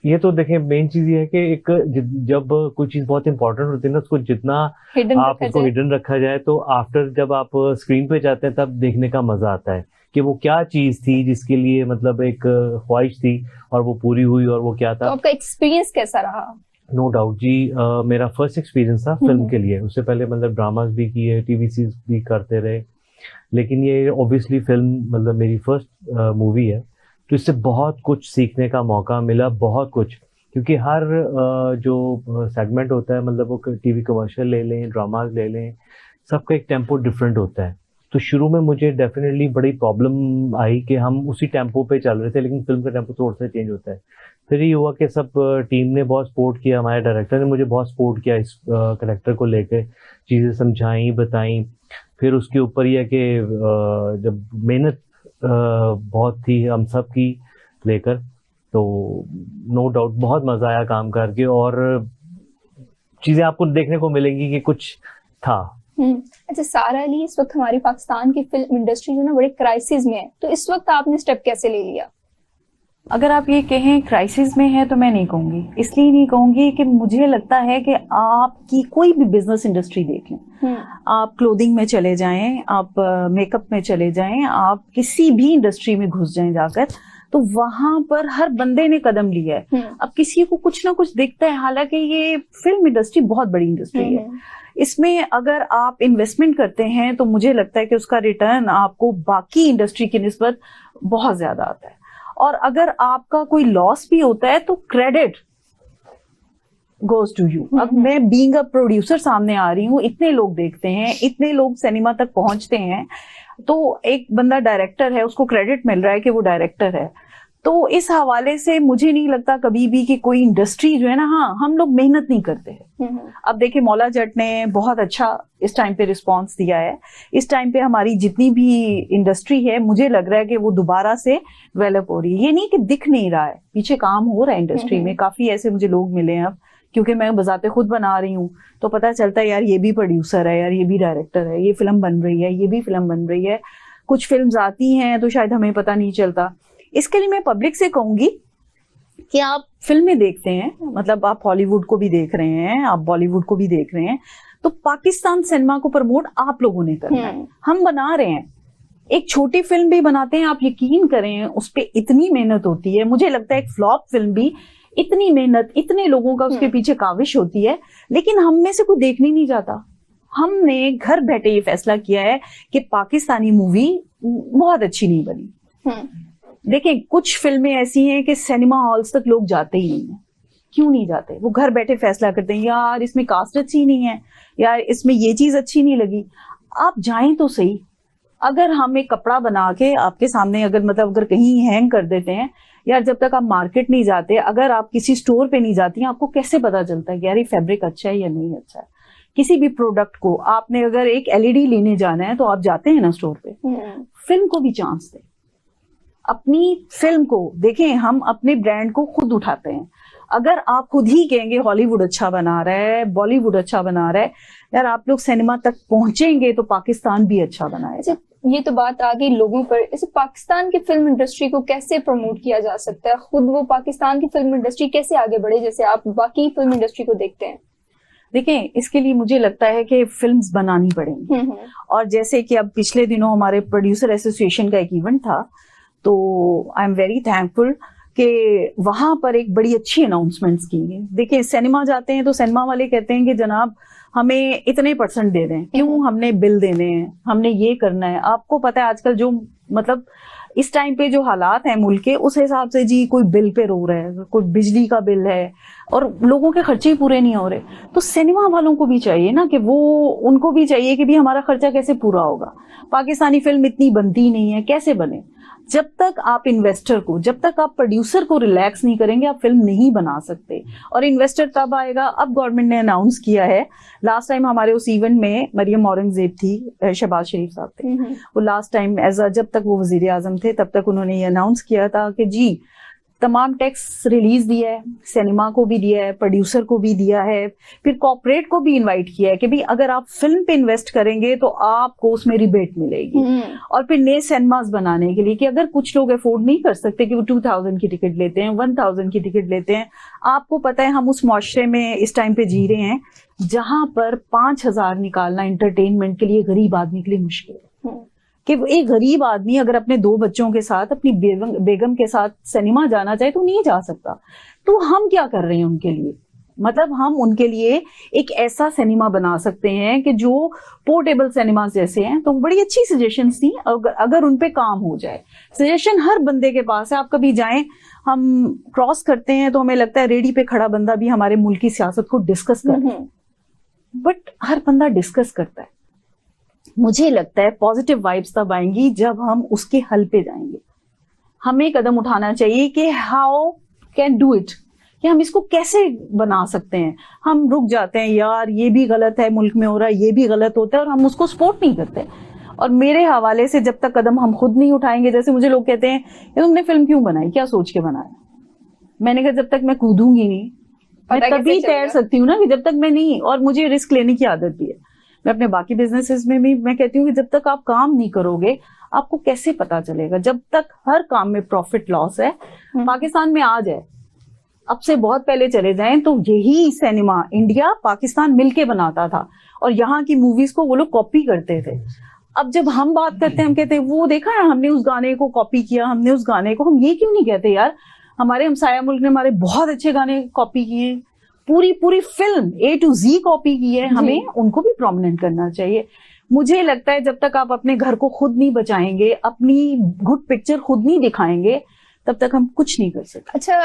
F: ये तो देखें, मेन चीज ये है कि एक जब कोई चीज बहुत इंपॉर्टेंट होती है ना, उसको जितना आप उसको हिडन रखा जाए, तो आफ्टर जब आप स्क्रीन पे जाते हैं तब देखने का मजा आता है कि वो क्या चीज थी जिसके लिए मतलब एक ख्वाहिश थी और वो पूरी हुई, और वो क्या था।
A: तो आपका एक्सपीरियंस कैसा रहा?
F: नो डाउट जी, मेरा फर्स्ट एक्सपीरियंस था फिल्म के लिए। उससे पहले मतलब ड्रामास भी किए, टीवी सीरीज भी करते रहे, लेकिन ये ऑब्वियसली फिल्म मतलब मेरी फर्स्ट मूवी है, तो इससे बहुत कुछ सीखने का मौका मिला, बहुत कुछ। क्योंकि हर जो सेगमेंट होता है, मतलब वो टीवी कमर्शियल ले लें, ड्रामाज ले लें, सबका एक टेम्पो डिफरेंट होता है। तो शुरू में मुझे डेफिनेटली बड़ी प्रॉब्लम आई कि हम उसी टेम्पो पे चल रहे थे, लेकिन फिल्म का टेम्पो थोड़ा सा चेंज होता है। फिर ये हुआ कि सब टीम ने बहुत सपोर्ट किया, हमारे डायरेक्टर ने मुझे बहुत सपोर्ट किया इस करेक्टर को लेकर, चीज़ें समझाई बताई। फिर उसके ऊपर यह कि जब मेहनत बहुत थी हम सब की लेकर, तो नो डाउट बहुत मज़ा आया काम करके, और चीज़ें आपको देखने को मिलेंगी कि कुछ था।
A: अच्छा सारा अली, इस वक्त हमारी पाकिस्तान की फिल्म इंडस्ट्री जो ना बड़े क्राइसिस में है, तो इस वक्त आपने स्टेप कैसे ले लिया?
D: अगर आप ये कहें क्राइसिस में है तो मैं नहीं कहूंगी, इसलिए नहीं कहूंगी कि मुझे लगता है कि आपकी कोई भी बिजनेस इंडस्ट्री देख लें, आप क्लोथिंग में चले जाएं, आप मेकअप में चले जाएं, आप किसी भी इंडस्ट्री में घुस जाएं जाकर, तो वहां पर हर बंदे ने कदम लिया है। अब किसी को कुछ ना कुछ दिखता है, हालांकि ये फिल्म इंडस्ट्री बहुत बड़ी इंडस्ट्री है, इसमें अगर आप इन्वेस्टमेंट करते हैं तो मुझे लगता है कि उसका रिटर्न आपको बाकी इंडस्ट्री की निस्बत बहुत ज्यादा आता है। और अगर आपका कोई लॉस भी होता है तो क्रेडिट गोज टू यू। अब मैं बीइंग अ प्रोड्यूसर सामने आ रही हूँ, इतने लोग देखते हैं, इतने लोग सिनेमा तक पहुंचते हैं, तो एक बंदा डायरेक्टर है, उसको क्रेडिट मिल रहा है कि वो डायरेक्टर है। तो इस हवाले से मुझे नहीं लगता कभी भी कि कोई इंडस्ट्री जो है ना, हाँ हम लोग मेहनत नहीं करते हैं। अब देखिए मौला जट ने बहुत अच्छा इस टाइम पे रिस्पांस दिया है। इस टाइम पे हमारी जितनी भी इंडस्ट्री है, मुझे लग रहा है कि वो दोबारा से डेवलप हो रही है। ये नहीं कि दिख नहीं रहा है, पीछे काम हो रहा है इंडस्ट्री में। काफी ऐसे मुझे लोग मिले हैं अब, क्योंकि मैं बजाते खुद बना रही हूँ, तो पता चलता है यार ये भी प्रोड्यूसर है, यार ये भी डायरेक्टर है, ये फिल्म बन रही है, ये भी फिल्म बन रही है। कुछ फिल्म आती हैं तो शायद हमें पता नहीं चलता। इसके लिए मैं पब्लिक से कहूंगी कि आप फिल्में देखते हैं, मतलब आप हॉलीवुड को भी देख रहे हैं, आप बॉलीवुड को भी देख रहे हैं, तो पाकिस्तान सिनेमा को प्रमोट आप लोगों ने करना है। हम बना रहे हैं, एक छोटी फिल्म भी बनाते हैं, आप यकीन करें उस पर इतनी मेहनत होती है। मुझे लगता है एक फ्लॉप फिल्म भी इतनी मेहनत, इतने लोगों का उसके पीछे काविश होती है, लेकिन हम में से कोई देखने नहीं जाता। हमने घर बैठे ये फैसला किया है कि पाकिस्तानी मूवी बहुत अच्छी नहीं बनी। देखें कुछ फिल्में ऐसी हैं कि सिनेमा हॉल्स तक लोग जाते ही नहीं है। क्यों नहीं जाते? वो घर बैठे फैसला करते हैं, यार इसमें कास्ट अच्छी नहीं है, यार इसमें ये चीज अच्छी नहीं लगी। आप जाएं तो सही। अगर हम एक कपड़ा बना के आपके सामने अगर कहीं हैंग कर देते हैं, यार जब तक आप मार्केट नहीं जाते, अगर आप किसी स्टोर पे नहीं जाती हैं, आपको कैसे पता चलता है कि यार ये फैब्रिक अच्छा है या नहीं अच्छा है? किसी भी प्रोडक्ट को आपने अगर एक एलईडी लेने जाना है तो आप जाते हैं ना स्टोर पे। फिल्म को भी चांस दें, अपनी फिल्म को देखें। हम अपने ब्रांड को खुद उठाते हैं। अगर आप खुद ही कहेंगे हॉलीवुड अच्छा बना रहा है, बॉलीवुड अच्छा बना रहा है, यार आप लोग सिनेमा तक पहुंचेंगे तो पाकिस्तान भी अच्छा बनाएगा।
A: ये तो बात आ गई लोगों पर। इसे पाकिस्तान की फिल्म इंडस्ट्री को कैसे प्रमोट किया जा सकता है? खुद वो पाकिस्तान की फिल्म इंडस्ट्री कैसे आगे बढ़े, जैसे आप बाकी फिल्म इंडस्ट्री को देखते हैं?
D: देखें, इसके लिए मुझे लगता है कि फिल्म्स बनानी पड़ेंगी। और जैसे कि अब पिछले दिनों हमारे प्रोड्यूसर एसोसिएशन का एक इवेंट था, तो आई एम वेरी थैंकफुल कि वहां पर एक बड़ी अच्छी अनाउंसमेंट्स की गई। देखिए सिनेमा जाते हैं तो सिनेमा वाले कहते हैं कि जनाब हमें इतने % दे दें, क्यों हमने बिल देने हैं, हमने ये करना है। आपको पता है आजकल जो मतलब इस टाइम पे जो हालात हैं मुल्क के, उस हिसाब से जी कोई बिल पे रो रहा है, कोई बिजली का बिल है, और लोगों के खर्चे ही पूरे नहीं हो रहे। तो सिनेमा वालों को भी चाहिए ना कि वो, उनको भी चाहिए कि भी हमारा खर्चा कैसे पूरा होगा। पाकिस्तानी फिल्म इतनी बनती नहीं है, कैसे बने? जब तक आप इन्वेस्टर को, जब तक आप प्रोड्यूसर को रिलैक्स नहीं करेंगे, आप फिल्म नहीं बना सकते। और इन्वेस्टर तब आएगा, अब गवर्नमेंट ने अनाउंस किया है। लास्ट टाइम हमारे उस इवेंट में मरियम औरंगजेब थी, शहबाज शरीफ साहब थे, वो लास्ट टाइम जब तक वो वजीर आजम थे तब तक उन्होंने ये अनाउंस किया था कि जी तमाम टैक्स रिलीज दिया है, सिनेमा को भी दिया है, प्रोड्यूसर को भी दिया है, फिर कॉर्पोरेट को भी इनवाइट किया है कि भाई अगर आप फिल्म पे इन्वेस्ट करेंगे तो आपको उसमें रिबेट मिलेगी। और फिर नए सिनेमास बनाने के लिए कि अगर कुछ लोग अफोर्ड नहीं कर सकते कि वो 2000 की टिकट लेते हैं, 1000 की टिकट लेते हैं। आपको पता है हम उस मुआशरे में इस टाइम पे जी रहे हैं जहां पर 5000 निकालना एंटरटेनमेंट के लिए गरीब आदमी के लिए मुश्किल है। कि एक गरीब आदमी अगर अपने 2 बच्चों के साथ, अपनी बेगम के साथ सिनेमा जाना चाहे तो नहीं जा सकता। तो हम क्या कर रहे हैं उनके लिए? मतलब हम उनके लिए एक ऐसा सिनेमा बना सकते हैं कि जो पोर्टेबल सिनेमा जैसे हैं। तो बड़ी अच्छी सजेशंस थी, अगर उन पे काम हो जाए। सजेशन हर बंदे के पास है। आप कभी जाएं, हम क्रॉस करते हैं तो हमें लगता है रेडी पे खड़ा बंदा भी हमारे मुल्क की सियासत को डिस्कस करता है, बट हर बंदा डिस्कस करता है। मुझे लगता है पॉजिटिव वाइब्स तब आएंगी जब हम उसके हल पे जाएंगे। हमें कदम उठाना चाहिए कि हाउ कैन डू इट, कि हम इसको कैसे बना सकते हैं। हम रुक जाते हैं, यार ये भी गलत है मुल्क में हो रहा है, ये भी गलत होता है, और हम उसको सपोर्ट नहीं करते। और मेरे हवाले से जब तक कदम हम खुद नहीं उठाएंगे, जैसे मुझे लोग कहते हैं ये तुमने फिल्म क्यों बनाई, क्या सोच के बनाया, मैंने कहा जब तक मैं कूदूंगी नहीं मैं तभी तैर सकती हूँ ना, कि जब तक मैं नहीं। और मुझे रिस्क लेने की आदत भी है। मैं अपने बाकी बिजनेसेस में भी मैं कहती हूँ कि जब तक आप काम नहीं करोगे आपको कैसे पता चलेगा। जब तक हर काम में प्रॉफिट लॉस है, पाकिस्तान में आ जाए, अब से बहुत पहले चले जाएं तो यही सिनेमा इंडिया पाकिस्तान मिलके बनाता था, और यहाँ की मूवीज को वो लोग कॉपी करते थे। अब जब हम बात करते हैं, हम कहते हैं वो देखा है हमने उस गाने को कॉपी किया, हमने उस गाने को, हम ये क्यों नहीं कहते यार हमारे हमसाया मुल्क ने हमारे बहुत अच्छे गाने कॉपी किए, पूरी film A to Z copy की है, हमें उनको भी प्रोमिनेंट करना चाहिए। मुझे लगता है जब तक आप अपने घर को खुद नहीं बचाएंगे, अपनी गुड पिक्चर खुद नहीं दिखाएंगे, तब तक हम कुछ नहीं कर सकते।
A: अच्छा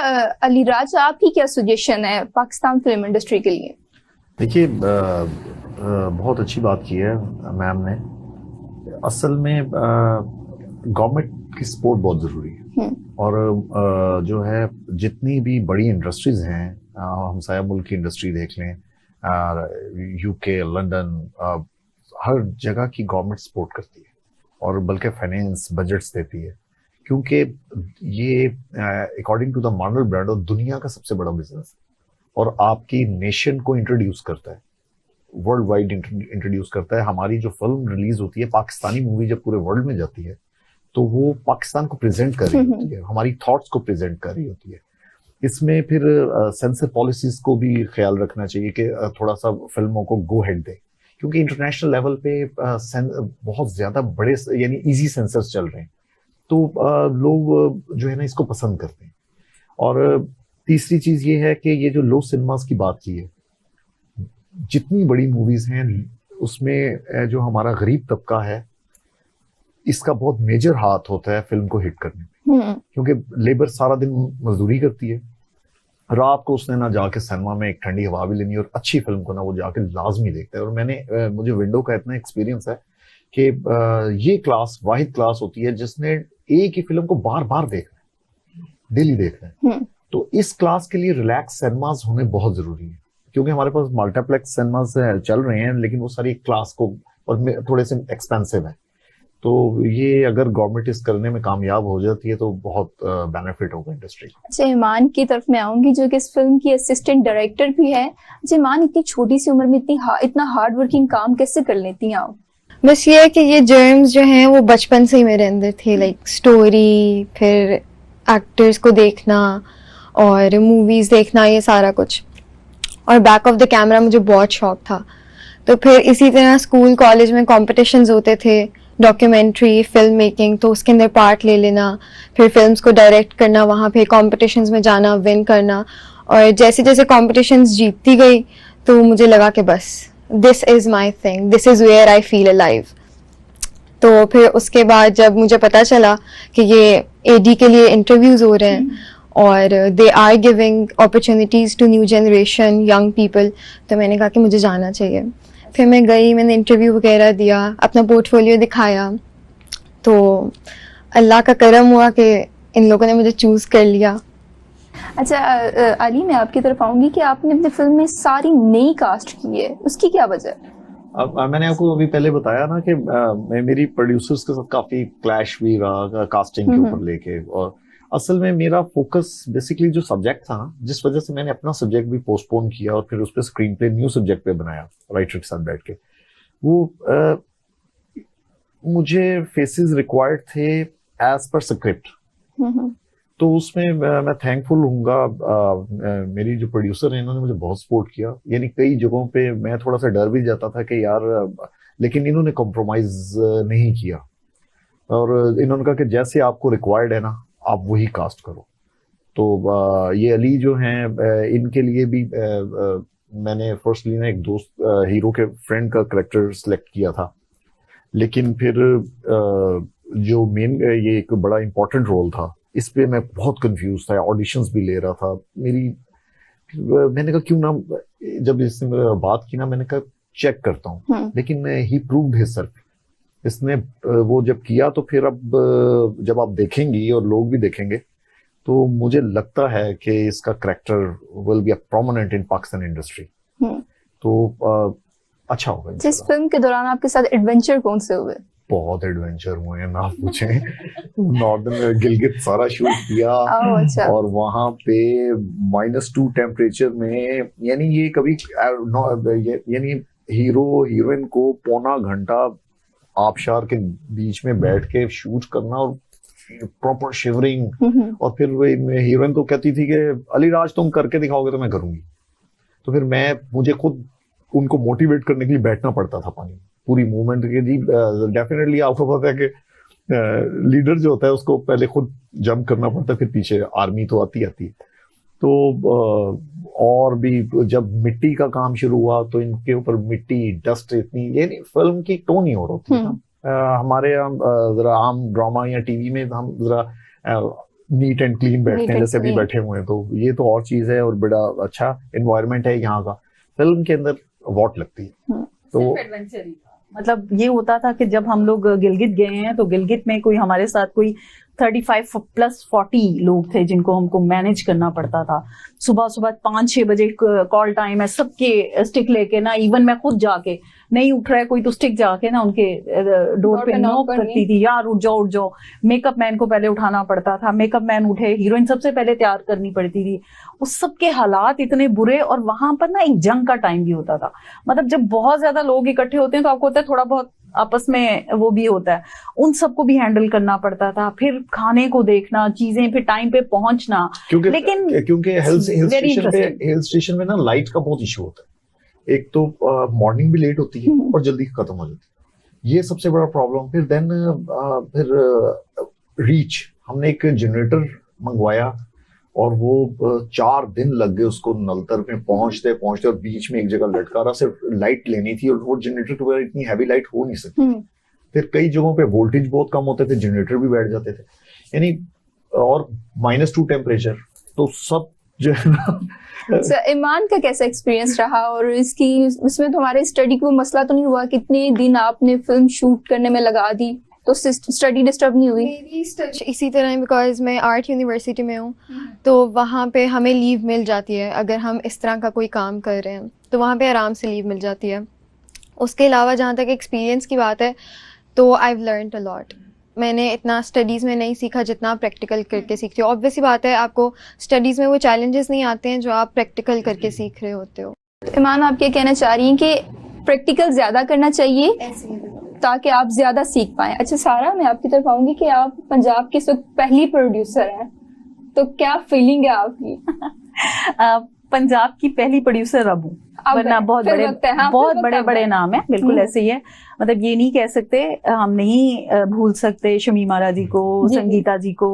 A: अलीराज, आपकी क्या सजेशन है पाकिस्तान फिल्म इंडस्ट्री के लिए?
E: देखिए, बहुत अच्छी बात की है मैम ने। असल में गवर्नमेंट की सपोर्ट बहुत ज़रूरी है, और जो है जितनी भी बड़ी इंडस्ट्रीज हैं, हमसाया मुल्क की इंडस्ट्री देख लें, UK, लंदन, हर जगह की गवर्नमेंट सपोर्ट करती है, और बल्कि फाइनेंस बजट्स देती है, क्योंकि ये अकॉर्डिंग टू द मार्नल ब्रांड और दुनिया का सबसे बड़ा बिजनेस है, और आपकी नेशन को इंट्रोड्यूस करता है, वर्ल्ड वाइड इंट्रोड्यूस करता है। हमारी जो फिल्म रिलीज होती है, पाकिस्तानी मूवी जब पूरे वर्ल्ड में जाती है, तो वो पाकिस्तान को प्रेजेंट कर रही होती है, हमारी थॉट्स को प्रेजेंट कर रही होती है। इसमें फिर सेंसर पॉलिसीज को भी ख्याल रखना चाहिए कि थोड़ा सा फिल्मों को गो हेड दे, क्योंकि इंटरनेशनल लेवल पे बहुत ज्यादा बड़े यानी इजी सेंसर्स चल रहे हैं, तो लोग जो है ना इसको पसंद करते हैं। और तीसरी चीज ये है कि ये जो लो सिनेमास की बात की है, जितनी बड़ी मूवीज हैं उसमें जो हमारा गरीब तबका है, इसका बहुत मेजर हाथ होता है फिल्म को हिट करने में, क्योंकि लेबर सारा दिन मजदूरी करती है, रात को उसने ना जाके सिनेमा में एक ठंडी हवा भी लेनी, और अच्छी फिल्म को ना वो जाके लाजमी देखता है। और मुझे विंडो का इतना एक्सपीरियंस है कि ये क्लास वाहिद क्लास होती है जिसने एक ही फिल्म को बार बार देखना है, डेली देखना है। तो इस क्लास के लिए रिलैक्स सिनेमाज होने बहुत जरूरी है, क्योंकि हमारे पास मल्टीप्लेक्स सिनेमाज चल रहे हैं, लेकिन वो सारी क्लास को और थोड़े से एक्सपेंसिव है। तो ये अगर गवर्नमेंट इस करने में कामयाब हो जाती है तो बहुत बेनिफिट होगा इंडस्ट्री को।
A: अच्छा, ईमान की तरफ मैं आऊंगी जो कि इस फिल्म की असिस्टेंट डायरेक्टर भी है। अच्छा ईमान, इतनी छोटी सी उम्र में इतना हार्ड वर्किंग काम कैसे कर लेती हैं आप?
G: बस ये है कि ये जर्म्स जो हैं वो बचपन से ही मेरे अंदर थे, लाइक स्टोरी, फिर एक्टर्स को देखना और मूवीज देखना, ये सारा कुछ। और बैक ऑफ द कैमरा मुझे बहुत शौक था। तो फिर इसी तरह स्कूल कॉलेज में कॉम्पिटिशन्स होते थे, डॉक्यूमेंट्री, फिल्म मेकिंग, तो उसके अंदर पार्ट ले लेना, फिर फिल्म्स को डायरेक्ट करना, वहाँ पे कॉम्पिटिशन्स में जाना, विन करना। और जैसे जैसे कॉम्पिटिशन्स जीतती गई तो मुझे लगा कि बस this is my thing, this is where I feel alive. तो फिर उसके बाद जब मुझे पता चला कि ये AD के लिए इंटरव्यूज हो रहे हैं और they are giving opportunities to new generation young people, तो मैंने कहा कि मुझे जाना चाहिए। फिर मैं गई, मैंने इंटरव्यू वगैरह दिया, अपना पोर्टफोलियो दिखाया, तो अल्लाह का करम हुआ कि इन लोगों ने मुझे चूज कर लिया।
A: अच्छा अली, मैं आपकी तरफ आऊंगी कि आपने अपनी फिल्म में सारी नई कास्ट की है, उसकी क्या वजह है?
E: अब मैंने आपको अभी पहले बताया ना कि मेरी प्रोड्यूसर्स के साथ काफी क्लैश भी रहा कास्टिंग के ऊपर लेके। और असल में मेरा फोकस बेसिकली जो सब्जेक्ट था ना, जिस वजह से मैंने अपना सब्जेक्ट भी पोस्टपोन किया और फिर उस पर स्क्रीन प्ले न्यू सब्जेक्ट पे बनाया राइटर के साथ बैठ के, वो मुझे फेसेस रिक्वायर्ड थे एज पर स्क्रिप्ट। तो उसमें मैं थैंकफुल हूँगा, मेरी जो प्रोड्यूसर है इन्होंने मुझे बहुत सपोर्ट किया। यानी कई जगहों पे मैं थोड़ा सा डर भी जाता था कि यार, लेकिन इन्होंने कॉम्प्रोमाइज नहीं किया और इन्होंने कहा कि जैसे आपको रिक्वायर्ड है ना, आप वही कास्ट करो। तो ये अली जो हैं, इनके लिए भी मैंने फर्स्टली ना एक दोस्त हीरो के फ्रेंड का करेक्टर सिलेक्ट किया था, लेकिन फिर जो मेन ये एक बड़ा इंपॉर्टेंट रोल था, इस पे मैं बहुत कंफ्यूज था, ऑडिशंस भी ले रहा था। मैंने कहा क्यों ना, जब इसने बात की ना, मैंने कहा चेक करता हूँ, लेकिन ही प्रूव्ड हिज सेल्फ इसने वो जब किया तो फिर अब जब आप देखेंगी और लोग भी देखेंगे तो मुझे लगता है कि इसका character will be a prominent in Pakistan industry. तो अच्छा होगा।
A: जिस फिल्म के दौरान आपके साथ एडवेंचर कौन से हुए?
E: बहुत एडवेंचर हुए हैं, ना पूछें। नॉर्दर्न गिलगित सारा शूट किया
A: अच्छा।
E: और वहां पे -2 टेम्परेचर में, यानी ये कभी यानी हीरो हीरोइन को पौना घंटा आबशार के बीच में बैठ के शूट करना और प्रॉपर शिवरिंग। और फिर हीरोइन तो कहती थी कि अली राज तुम करके दिखाओगे तो मैं करूंगी। तो फिर मुझे खुद उनको मोटिवेट करने के लिए बैठना पड़ता था पानी पूरी मूवमेंट के जी। डेफिनेटली आपको पता है कि लीडर जो होता है उसको पहले खुद जंप करना पड़ता है, फिर पीछे आर्मी तो आती है। तो और भी जब मिट्टी का काम शुरू हुआ तो इनके ऊपर मिट्टी डस्ट इतनी, ये फिल्म की टोन ही और होती है। हमारे जरा आम ड्रामा या टीवी में हम जरा नीट एंड क्लीन बैठते हैं, जैसे अभी बैठे हुए हैं, तो ये तो और चीज है और बड़ा अच्छा एनवायरनमेंट है यहाँ का। फिल्म के अंदर वॉट लगती है। तो
D: मतलब ये होता था कि जब हम लोग गिलगित गए हैं तो गिलगित में कोई हमारे साथ कोई 35 + 40 लोग थे जिनको हमको मैनेज करना पड़ता था। सुबह सुबह 5-6 बजे कॉल टाइम है, सबके स्टिक लेके ना, इवन मैं खुद जाके नहीं उठ रहा है कोई तो स्टिक जाके ना उनके डोर पे नॉक करती थी, यार उठ जाओ। मेकअप मैन को पहले उठाना पड़ता था, मेकअप मैन उठे, हीरोइन सबसे पहले तैयार करनी पड़ती थी। उस सब के हालात इतने बुरे। और वहां पर ना एक जंग का टाइम भी होता था। मतलब जब बहुत ज्यादा लोग इकट्ठे होते हैं तो आपको होता है थोड़ा बहुत आपस में वो भी होता है, उन सबको भी हैंडल करना पड़ता था। फिर खाने को देखना, चीजें फिर टाइम पे पहुंचना।
E: क्योंकि हिल स्टेशन में ना लाइट का बहुत इशू होता है। एक तो मॉर्निंग भी लेट होती है और जल्दी खत्म हो जाती है, ये सबसे बड़ा प्रॉब्लम। फिर रीच, हमने एक जनरेटर मंगवाया और वो 4 दिन लग गए उसको नलतर में पहुंचते और बीच में एक जगह लटका रहा, सिर्फ लाइट लेनी थी और वो जनरेटर तो इतनी हैवी लाइट हो नहीं सकती। फिर कई जगहों पे वोल्टेज बहुत कम होते थे, जनरेटर भी बैठ जाते थे, यानी और -2 टेम्परेचर, तो सब जो है ना।
A: ईमान का कैसा एक्सपीरियंस रहा? और उसमें तुम्हारे स्टडी को मसला तो नहीं हुआ? कितने दिन आपने फिल्म शूट करने में लगा दी तो स्टडी डिस्टर्ब नहीं हुई?
G: मेरी स्टडी इसी तरह है, बिकॉज मैं आर्ट यूनिवर्सिटी में हूँ, तो वहाँ पे हमें लीव मिल जाती है। अगर हम इस तरह का कोई काम कर रहे हैं तो वहाँ पे आराम से लीव मिल जाती है। उसके अलावा जहाँ तक एक्सपीरियंस की बात है तो I have learned a lot. मैंने इतना स्टडीज़ में नहीं सीखा जितना प्रैक्टिकल करके सीखती हूँ। ऑब्वियसली बात है, आपको स्टडीज़ में वो चैलेंजेस नहीं आते हैं जो आप प्रैक्टिकल करके सीख रहे होते हो।
A: ईमान, आप क्या कहना चाह रही हैं कि प्रैक्टिकल ज्यादा करना चाहिए ताकि आप ज्यादा सीख पाएं? अच्छा सारा, मैं आपकी तरफ आऊंगी कि आप पंजाब की इस वक्त पहली प्रोड्यूसर हैं, तो क्या फीलिंग है आपकी?
D: पंजाब की पहली प्रोड्यूसर अब हूँ, वरना बहुत बड़े नाम है, बिल्कुल ऐसे ही है। मतलब ये नहीं कह सकते, हम नहीं भूल सकते शमीमा राजी को, संगीता जी को,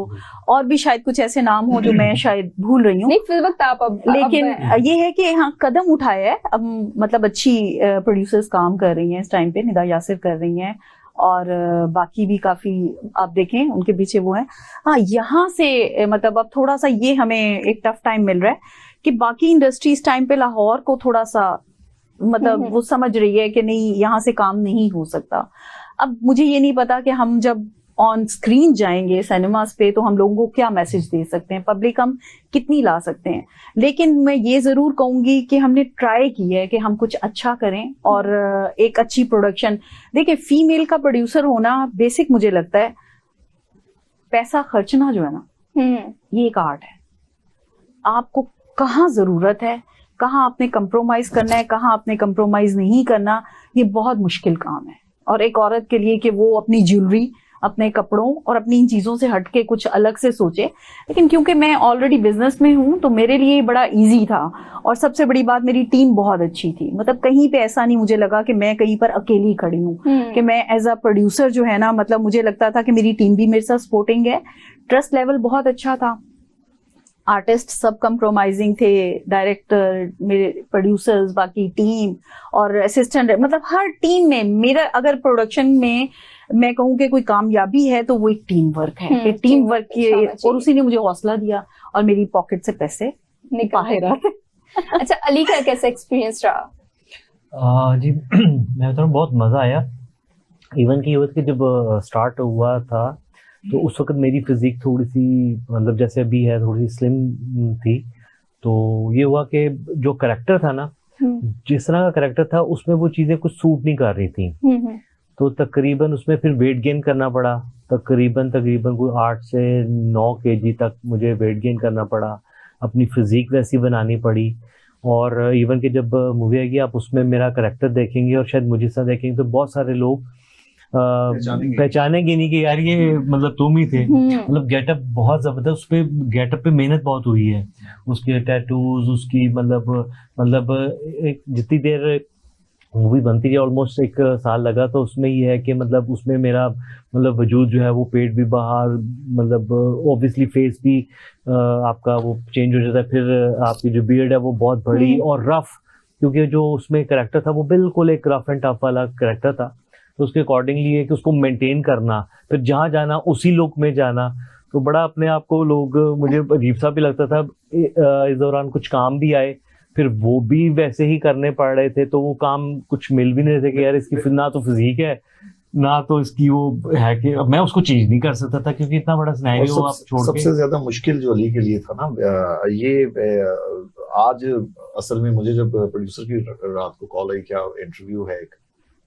D: और भी शायद कुछ ऐसे नाम हो जो मैं शायद भूल रही हूँ। लेकिन ये है कि हाँ, कदम उठाया है अब। मतलब अच्छी प्रोड्यूसर्स काम कर रही हैं इस टाइम पे, निदा यासिर कर रही हैं और बाकी भी काफी आप देखें उनके पीछे वो है। हाँ, यहाँ से मतलब अब थोड़ा सा ये हमें एक टफ टाइम मिल रहा है कि बाकी इंडस्ट्री इस टाइम पे लाहौर को थोड़ा सा मतलब वो समझ रही है कि नहीं, यहाँ से काम नहीं हो सकता। अब मुझे ये नहीं पता कि हम जब ऑन स्क्रीन जाएंगे सिनेमास पे तो हम लोगों को क्या मैसेज दे सकते हैं, पब्लिक हम कितनी ला सकते हैं। लेकिन मैं ये जरूर कहूंगी कि हमने ट्राई की है कि हम कुछ अच्छा करें और एक अच्छी प्रोडक्शन। देखिए, फीमेल का प्रोड्यूसर होना बेसिक मुझे लगता है, पैसा खर्चना जो है ना, ये एक आर्ट है। आपको कहाँ जरूरत है, कहाँ आपने कंप्रोमाइज करना है, कहाँ आपने कंप्रोमाइज नहीं करना, ये बहुत मुश्किल काम है। और एक औरत के लिए कि वो अपनी ज्वेलरी, अपने कपड़ों और अपनी इन चीजों से हटके कुछ अलग से सोचे। लेकिन क्योंकि मैं ऑलरेडी बिजनेस में हूं तो मेरे लिए बड़ा इजी था। और सबसे बड़ी बात, मेरी टीम बहुत अच्छी थी। मतलब कहीं पे ऐसा नहीं मुझे लगा कि मैं कहीं पर अकेली खड़ी हूँ, कि मैं एज अ प्रोड्यूसर जो है ना, मतलब मुझे लगता था कि मेरी टीम भी मेरे साथ सपोर्टिंग है। ट्रस्ट लेवल बहुत अच्छा था, आर्टिस्ट सब कंप्रोमाइजिंग थे, डायरेक्टर, मेरे प्रोड्यूसर्स, बाकी टीम और असिस्टेंट, मतलब हर टीम में मेरा, अगर प्रोडक्शन में मैं कहूँ कि कोई कामयाबी है तो वो एक टीम वर्क है। टीम वर्क की, और उसी ने मुझे हौसला दिया और मेरी पॉकेट से पैसे बाहर आए।
A: अच्छा, अली का कैसा एक्सपीरियंस रहा?
F: जी मैं तो बहुत मजा आया। इवन की युवत के जब स्टार्ट हुआ था तो उस वक्त मेरी फिजिक थोड़ी सी मतलब जैसे अभी है थोड़ी सी स्लिम थी। तो ये हुआ कि जो करेक्टर था ना, जिस तरह का करेक्टर था उसमें वो चीजें कुछ सूट नहीं कर रही थी। तो तकरीबन उसमें फिर वेट गेन करना पड़ा, तकरीबन कोई 8 से 9 kg तक मुझे वेट गेन करना पड़ा, अपनी फिजिक वैसी बनानी पड़ी। और इवन कि जब मूवी आएगी आप उसमें मेरा करेक्टर देखेंगे और शायद मुझे साथ देखेंगे तो बहुत सारे लोग पहचानेंगे नहीं कि यार ये मतलब तुम ही थे। मतलब गेटअप बहुत जबरदस्त, उस पे गेटअप पे मेहनत बहुत हुई है, उसके टैटूज, उसकी मतलब एक जितनी देर मूवी बनती रही ऑलमोस्ट 1 साल लगा। तो उसमें ये है कि मतलब उसमें मेरा मतलब वजूद जो है वो पेट भी बाहर, मतलब ऑब्वियसली फेस भी आपका वो चेंज हो जाता है। फिर आपकी जो बियर्ड है वो बहुत बड़ी और रफ, क्योंकि जो उसमें करेक्टर था वो बिल्कुल एक रफ एंड टफ वाला करेक्टर था। तो उसके अकॉर्डिंगली है कि उसको मेंटेन करना, फिर जहां जाना उसी लुक में जाना, तो बड़ा अपने आप को लोग मुझे अजीब सा भी लगता था। इस दौरान कुछ काम भी आए, फिर वो भी वैसे ही करने पड़ रहे थे, तो वो काम कुछ मिल भी नहीं रहे थे कि यार इसकी ना तो फिजिक है ना तो इसकी वो है कि मैं उसको चेंज नहीं कर सकता था, क्योंकि इतना बड़ा सिनेरियो आप छोड़ के।
E: सबसे ज्यादा मुश्किल जो अली के लिए था ना, ये आज असल में मुझे जब प्रोड्यूसर की रात को कॉल आई क्या इंटरव्यू है एक,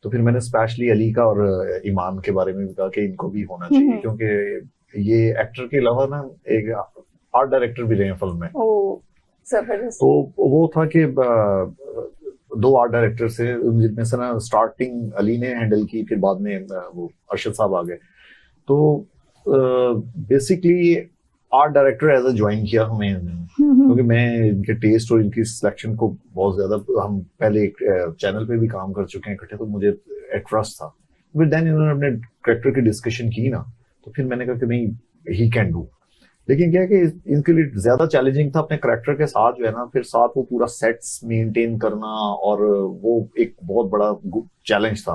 E: तो फिर मैंने स्पेशली अली का और ईमान के बारे में भी कहा कि इनको भी होना चाहिए, क्योंकि ये एक्टर के अलावा ना एक आर्ट डायरेक्टर भी रहे हैं फिल्म में। तो वो था कि 2 आर्ट डायरेक्टर से, जिनमें से ना स्टार्टिंग अली ने हैंडल की, फिर बाद में वो अरशद साहब आ गए। तो basically art director as a join किया हमें, क्योंकि मैं इनके टेस्ट और इनकी सिलेक्शन को बहुत ज्यादा, हम पहले एक चैनल पे भी काम कर चुके हैं इकट्ठे, तो मुझे ट्रस्ट था। फिर देन इन्होंने अपने कैरेक्टर की डिस्कशन की ना, तो फिर मैंने कहा कि नहीं, ही कैन डू। लेकिन क्या है कि इनके लिए ज्यादा चैलेंजिंग था अपने करैक्टर के साथ जो है ना, फिर साथ वो पूरा सेट्स मेंटेन करना, और वो एक बहुत बड़ा चैलेंज था।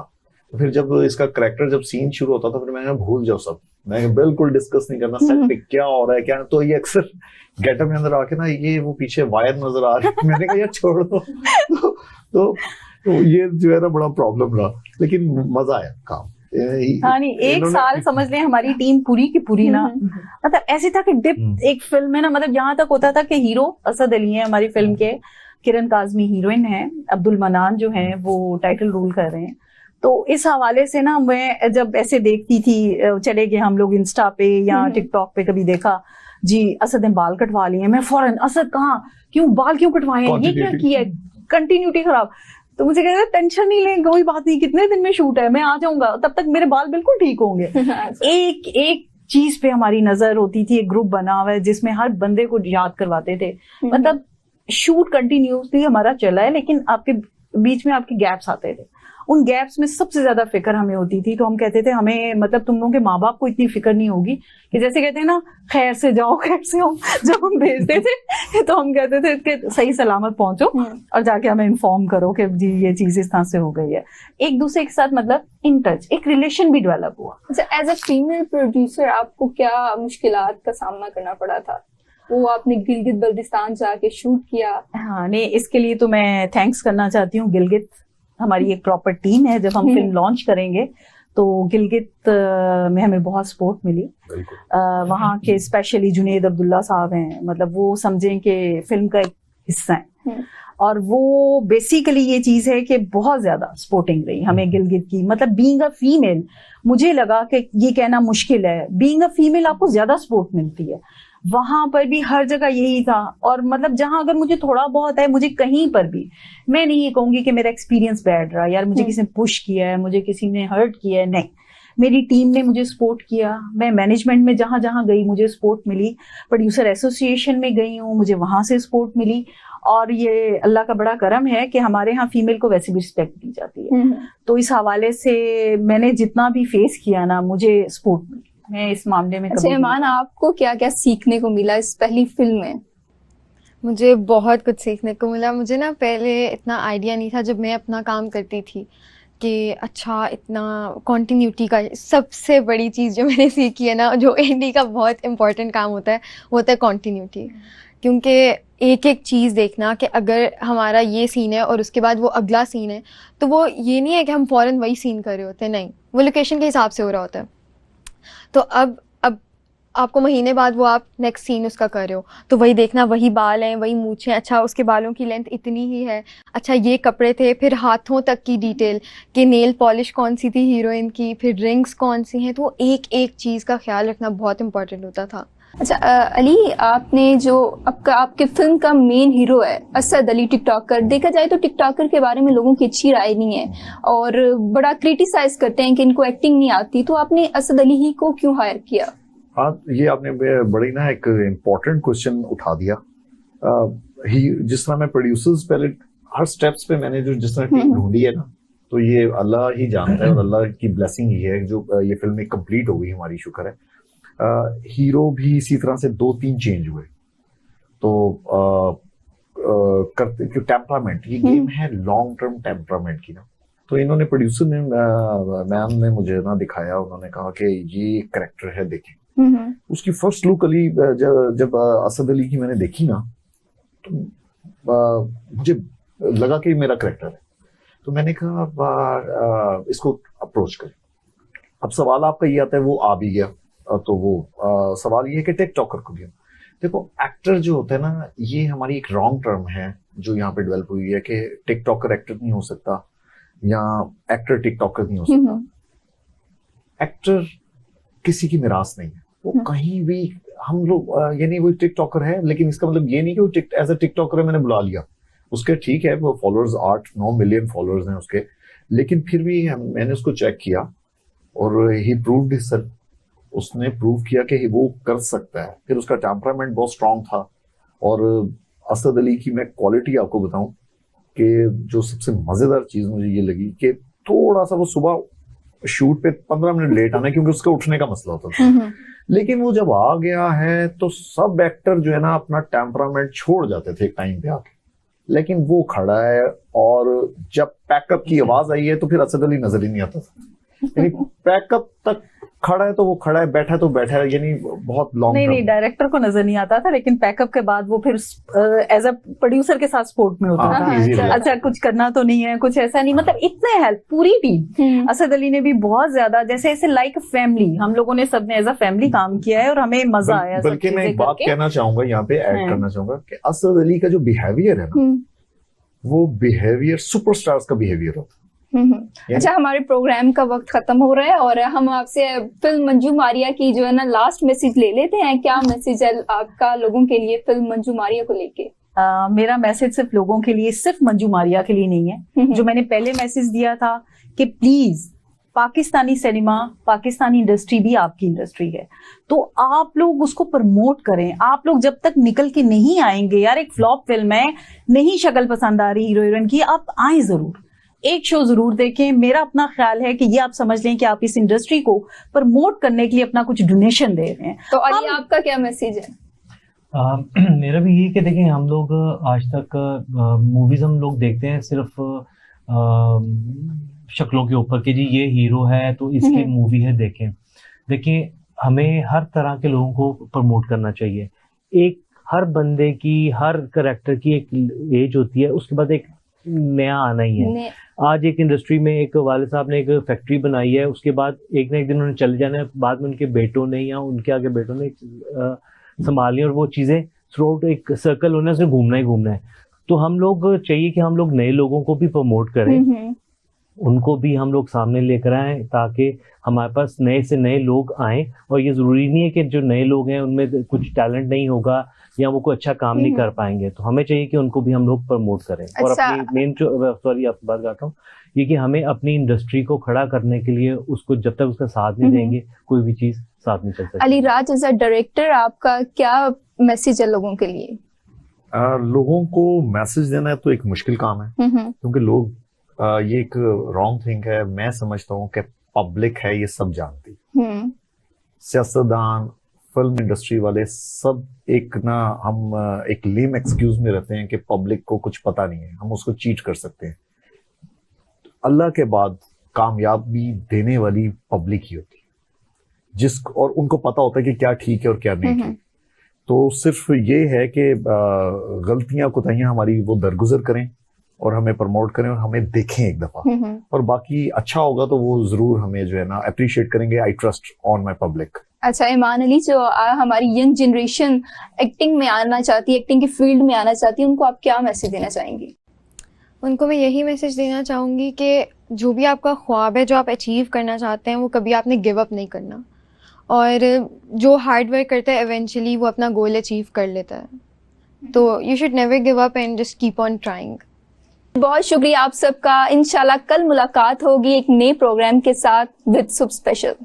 E: तो फिर जब इसका करैक्टर जब सीन शुरू होता था, फिर मैंने भूल जाओ सब, मैं बिल्कुल डिस्कस नहीं करना सेट पे क्या हो रहा है क्या। तो ये अक्सर गेटअप में अंदर आके ना, ये वो पीछे वायर नजर आ रही है, मैंने कहा यार छोड़ दो। तो ये जो है ना बड़ा प्रॉब्लम रहा, लेकिन मजा आया काम।
D: हाँ नहीं, 1 साल समझ लें हमारी टीम पूरी की पूरी ना, मतलब ऐसे था कि डिप एक फिल्म में ना, मतलब यहाँ तक होता था कि हीरो असद अली है हमारी फिल्म के, किरण काज़मी हीरोइन है, अब्दुल मनान जो है वो टाइटल रोल कर रहे हैं। तो इस हवाले से ना मैं जब ऐसे देखती थी, चले गए हम लोग इंस्टा पे या टिकटॉक पे, कभी देखा जी असद ने बाल कटवा लिए, मैं फौरन असद कहाँ, क्यों बाल क्यों कटवाए हैं, ये क्या किया, कंटिन्यूटी खराब। तो मुझे कहते टेंशन नहीं लें, कोई बात नहीं, कितने दिन में शूट है, मैं आ जाऊंगा, तब तक मेरे बाल बिल्कुल ठीक होंगे। एक चीज पे हमारी नजर होती थी, एक ग्रुप बना हुआ है जिसमें हर बंदे को याद करवाते थे। मतलब शूट कंटिन्यूसली हमारा चला है, लेकिन आपके बीच में आपके गैप्स आते थे, उन गैप्स में सबसे ज्यादा फिक्र हमें होती थी। तो हम कहते थे हमें, मतलब तुम लोगों के माँ बाप को इतनी फिक्र नहीं होगी, कि जैसे कहते हैं ना खैर से जाओ खैर से आओ, जब हम भेजते थे तो हम कहते थे कि सही सलामत पहुंचो और जाके हमें इन्फॉर्म करो कि जी ये चीज इस तरह से हो गई है। एक दूसरे के साथ मतलब इन टच, एक रिलेशन भी डेवलप हुआ।
A: अच्छा, एज अ फीमेल प्रोड्यूसर आपको क्या मुश्किलात का सामना करना पड़ा था? वो आपने गिलगित बल्तिस्तान जाके शूट किया।
D: हाँ नहीं, इसके लिए तो मैं थैंक्स करना चाहती हूँ गिलगित, हमारी एक प्रॉपर टीम है। जब हम फिल्म लॉन्च करेंगे तो गिलगित में हमें बहुत सपोर्ट मिली। वहाँ के स्पेशली जुनेद अब्दुल्ला साहब हैं, मतलब वो समझें कि फिल्म का एक हिस्सा है, और वो बेसिकली ये चीज है कि बहुत ज्यादा सपोर्टिंग रही हमें गिलगित की। मतलब बीइंग अ फीमेल, मुझे लगा कि ये कहना मुश्किल है, बीइंग अ फीमेल आपको ज्यादा सपोर्ट मिलती है। वहां पर भी हर जगह यही था, और मतलब जहां अगर मुझे थोड़ा बहुत है, मुझे कहीं पर भी, मैं नहीं ये कहूंगी कि मेरा एक्सपीरियंस बैड रहा, यार मुझे किसी ने पुश किया है, मुझे किसी ने हर्ट किया है, नहीं, मेरी टीम ने मुझे सपोर्ट किया। मैं मैनेजमेंट में जहां जहां गई मुझे सपोर्ट मिली, प्रोड्यूसर एसोसिएशन में गई हूँ, मुझे वहां से सपोर्ट मिली, और ये अल्लाह का बड़ा करम है कि हमारे यहाँ फीमेल को वैसे भी रिस्पेक्ट दी जाती है। तो इस हवाले से मैंने जितना भी फेस किया ना, मुझे सपोर्ट मिली, मैं इस मामले में।
A: अच्छा ईमान, आपको क्या क्या सीखने को मिला इस पहली फिल्म में?
G: मुझे बहुत कुछ सीखने को मिला। मुझे ना पहले इतना आइडिया नहीं था जब मैं अपना काम करती थी कि अच्छा इतना कॉन्टिन्यूटी का, सबसे बड़ी चीज़ जो मैंने सीखी है ना, जो एडी का बहुत इम्पोर्टेंट काम होता है, वो होता है कॉन्टिन्यूटी। क्योंकि एक एक चीज़ देखना कि अगर हमारा ये सीन है और उसके बाद वो अगला सीन है, तो वो ये नहीं है कि हम फ़ौरन वही सीन कर रहे होते हैं, नहीं, वो लोकेशन के हिसाब से हो रहा होता है। तो अब आपको महीने बाद वो आप नेक्स्ट सीन उसका कर रहे हो, तो वही देखना, वही बाल हैं, वही मूंछें, अच्छा उसके बालों की लेंथ इतनी ही है, अच्छा ये कपड़े थे, फिर हाथों तक की डिटेल कि नेल पॉलिश कौन सी थी हीरोइन की, फिर रिंग्स कौन सी हैं, तो वो एक एक चीज़ का ख्याल रखना बहुत इंपॉर्टेंट होता था।
A: अच्छा अली, आपने जो आपके फिल्म का मेन हीरो है असद अली टिकटॉकर, देखा जाए तो टिकटॉकर के बारे में लोगों की अच्छी राय नहीं है और बड़ा क्रिटिसाइज करते हैं कि इनको एक्टिंग नहीं आती, तो आपने असद अली ही को क्यों हायर किया?
E: हाँ, ये आपने बड़ी ना एक इम्पोर्टेंट क्वेश्चन उठा दिया। जिस तरह मैं प्रोड्यूसर्स पहले हर स्टेप्स पे मैंने जो जिस तरह टीम ढूंढी है ना, तो ये अल्लाह ही जानता है और अल्लाह की ब्लेसिंग ही है जो ये फिल्म कंप्लीट हो गई हमारी, शुक्र है। हीरो भी इसी तरह से 2-3 चेंज हुए, तो करते टेम्परामेंट, ये गेम है लॉन्ग टर्म टेम्परामेंट की ना, तो इन्होंने प्रोड्यूसर ने मैम ने मुझे ना दिखाया, उन्होंने कहा कि ये करेक्टर है, देखें। उसकी फर्स्ट लुक अली जब असद अली की मैंने देखी ना, तो मुझे लगा कि मेरा करेक्टर है, तो मैंने कहा इसको अप्रोच करें। अब सवाल आपका ये आता है, वो आ भी गया, तो वो सवाल ये है कि टिकटॉकर को भी। देखो, एक्टर जो होता है ना, ये हमारी एक रॉन्ग टर्म है जो यहाँ पे डेवलप हुई है कि टिकटॉकर एक्टर नहीं हो सकता या एक्टर टिकटॉकर नहीं हो सकता। एक्टर किसी की मिरास नहीं है, वो कहीं भी, हम लोग ये नहीं वो टिकटॉकर है, लेकिन इसका मतलब ये नहीं कि वो एज अ टिकटॉकर है मैंने बुला लिया उसके, ठीक है वो फॉलोअर्स 8-9 मिलियन फॉलोअर्स हैं उसके, लेकिन फिर भी मैंने उसको चेक किया और ही प्रूव्ड हिमसेल्फ, उसने प्रूव किया कि वो कर सकता है। फिर उसका टेम्परामेंट बहुत स्ट्रांग था। और असद अली की मैं क्वालिटी आपको बताऊं कि जो सबसे मजेदार चीज मुझे ये लगी कि थोड़ा सा वो सुबह शूट पे 15 मिनट लेट आना, क्योंकि उसका उठने का मसला होता था, लेकिन वो जब आ गया है तो सब एक्टर जो है ना अपना टेम्परामेंट छोड़ जाते थे एक टाइम पे आके, लेकिन वो खड़ा है और जब पैकअप की आवाज आई है तो फिर असद अली नजर ही नहीं आता था, यानी पैकअप तक खड़ा है तो वो खड़ा है, बैठा है तो बैठा है, यानी बहुत लॉन्ग
D: नहीं डायरेक्टर को नजर नहीं आता था, लेकिन पैकअप के बाद वो फिर एज अ प्रोड्यूसर के साथ सपोर्ट में होता था। अच्छा कुछ करना तो नहीं है, कुछ ऐसा नहीं, मतलब इतने हेल्प, पूरी टीम, असद अली ने भी बहुत ज्यादा, जैसे ऐसे लाइक फैमिली, हम लोगों ने सबने एज अ फैमिली काम किया है और हमें मजा आया।
E: बल्कि मैं एक बात कहना चाहूंगा यहाँ पे, ऐड करना चाहूंगा कि असद अली का जो बिहेवियर है ना, वो बिहेवियर सुपरस्टार्स का बिहेवियर होता है।
A: अच्छा, हमारे प्रोग्राम का वक्त खत्म हो रहा है और हम आपसे फिल्म मंजू मारिया की जो है ना लास्ट मैसेज ले लेते हैं। क्या मैसेज है आपका लोगों के लिए फिल्म मंजू मारिया को लेके?
D: मेरा मैसेज सिर्फ लोगों के लिए, सिर्फ मंजू मारिया के लिए नहीं है। जो मैंने पहले मैसेज दिया था कि please Pakistani cinema, Pakistani industry भी आपकी इंडस्ट्री है, तो आप लोग उसको प्रमोट करें। आप लोग जब तक निकल के नहीं आएंगे, यार एक फ्लॉप फिल्म है, नहीं शक्ल पसंद आ रही हीरो हीरोइन की, आप आए जरूर, एक शो जरूर देखें। मेरा अपना ख्याल है कि ये आप समझ लें कि आप इस इंडस्ट्री को प्रमोट करने के लिए अपना कुछ डोनेशन दे रहे हैं।
A: तो अली आपका क्या मैसेज है?
F: मेरा भी ये कि देखिए, हम लोग आज तक मूवीज हम लोग देखते हैं सिर्फ शक्लों के ऊपर कि जी ये हीरो है तो इसकी मूवी है, देखें। देखिए, हमें हर तरह के लोगों को प्रमोट करना चाहिए। एक हर बंदे की, हर कैरेक्टर की एक एज होती है, उसके बाद एक नया आना ही है। आज एक इंडस्ट्री में एक वाले साहब ने एक फैक्ट्री बनाई है, उसके बाद एक ना एक दिन उन्होंने चले जाना है, बाद में उनके बेटों ने या उनके आगे बेटों ने संभाली, और वो चीजें थ्रू एक सर्कल होना है, उसमें घूमना ही घूमना है। तो हम लोग चाहिए कि हम लोग नए लोगों को भी प्रमोट करें, उनको भी हम लोग सामने लेकर आए, ताकि हमारे पास नए से नए लोग आए। और ये जरूरी नहीं है कि जो नए लोग हैं उनमें कुछ टैलेंट नहीं होगा या वो कोई अच्छा काम नहीं कर पाएंगे, तो हमें चाहिए कि उनको भी हम लोग प्रमोट करें। अच्छा। और अपनी मेन जो, सॉरी आपकी बात कर रहा हूँ, ये कि हमें अपनी इंडस्ट्री को खड़ा करने के लिए उसको जब तक उसका साथ नहीं देंगे, कोई भी चीज साथ नहीं चल सकती।
A: अली राज, एज अ डायरेक्टर आपका क्या मैसेज है लोगों के लिए?
E: लोगों को मैसेज देना तो एक मुश्किल काम है, क्योंकि लोग ये एक रॉन्ग थिंग है। मैं समझता हूँ कि पब्लिक है, ये सब जानती, सियासतदान, फिल्म इंडस्ट्री वाले सब एक ना, हम एक लेम एक्सक्यूज में रहते हैं कि पब्लिक को कुछ पता नहीं है, हम उसको चीट कर सकते हैं। अल्लाह के बाद कामयाबी देने वाली पब्लिक ही होती है, और उनको पता होता है कि क्या ठीक है और क्या नहीं ठीक। तो सिर्फ ये है कि गलतियां कोताहियां हमारी वो दरगुजर करें और हमें प्रमोट करें और हमें देखें एक दफा, और बाकी अच्छा होगा तो वो जरूर हमें जो है ना अप्रिशिएट करेंगे। I trust on my public.
A: अच्छा ईमान अली, जो हमारी यंग जनरेशन एक्टिंग में आना चाहती है, एक्टिंग की फील्ड में आना चाहती है, उनको आप क्या मैसेज देना चाहेंगी?
G: उनको मैं यही मैसेज देना चाहूँगी कि जो भी आपका ख्वाब है, जो आप अचीव करना चाहते हैं, वो कभी आपने गिव अप नहीं करना, और जो हार्ड वर्क करता है इवेंचुअली वो अपना गोल अचीव कर लेता है। तो you should never give up and just keep on trying.
A: बहुत शुक्रिया आप सबका। इंशाल्लाह कल मुलाकात होगी एक नए प्रोग्राम के साथ विद सुप स्पेशल।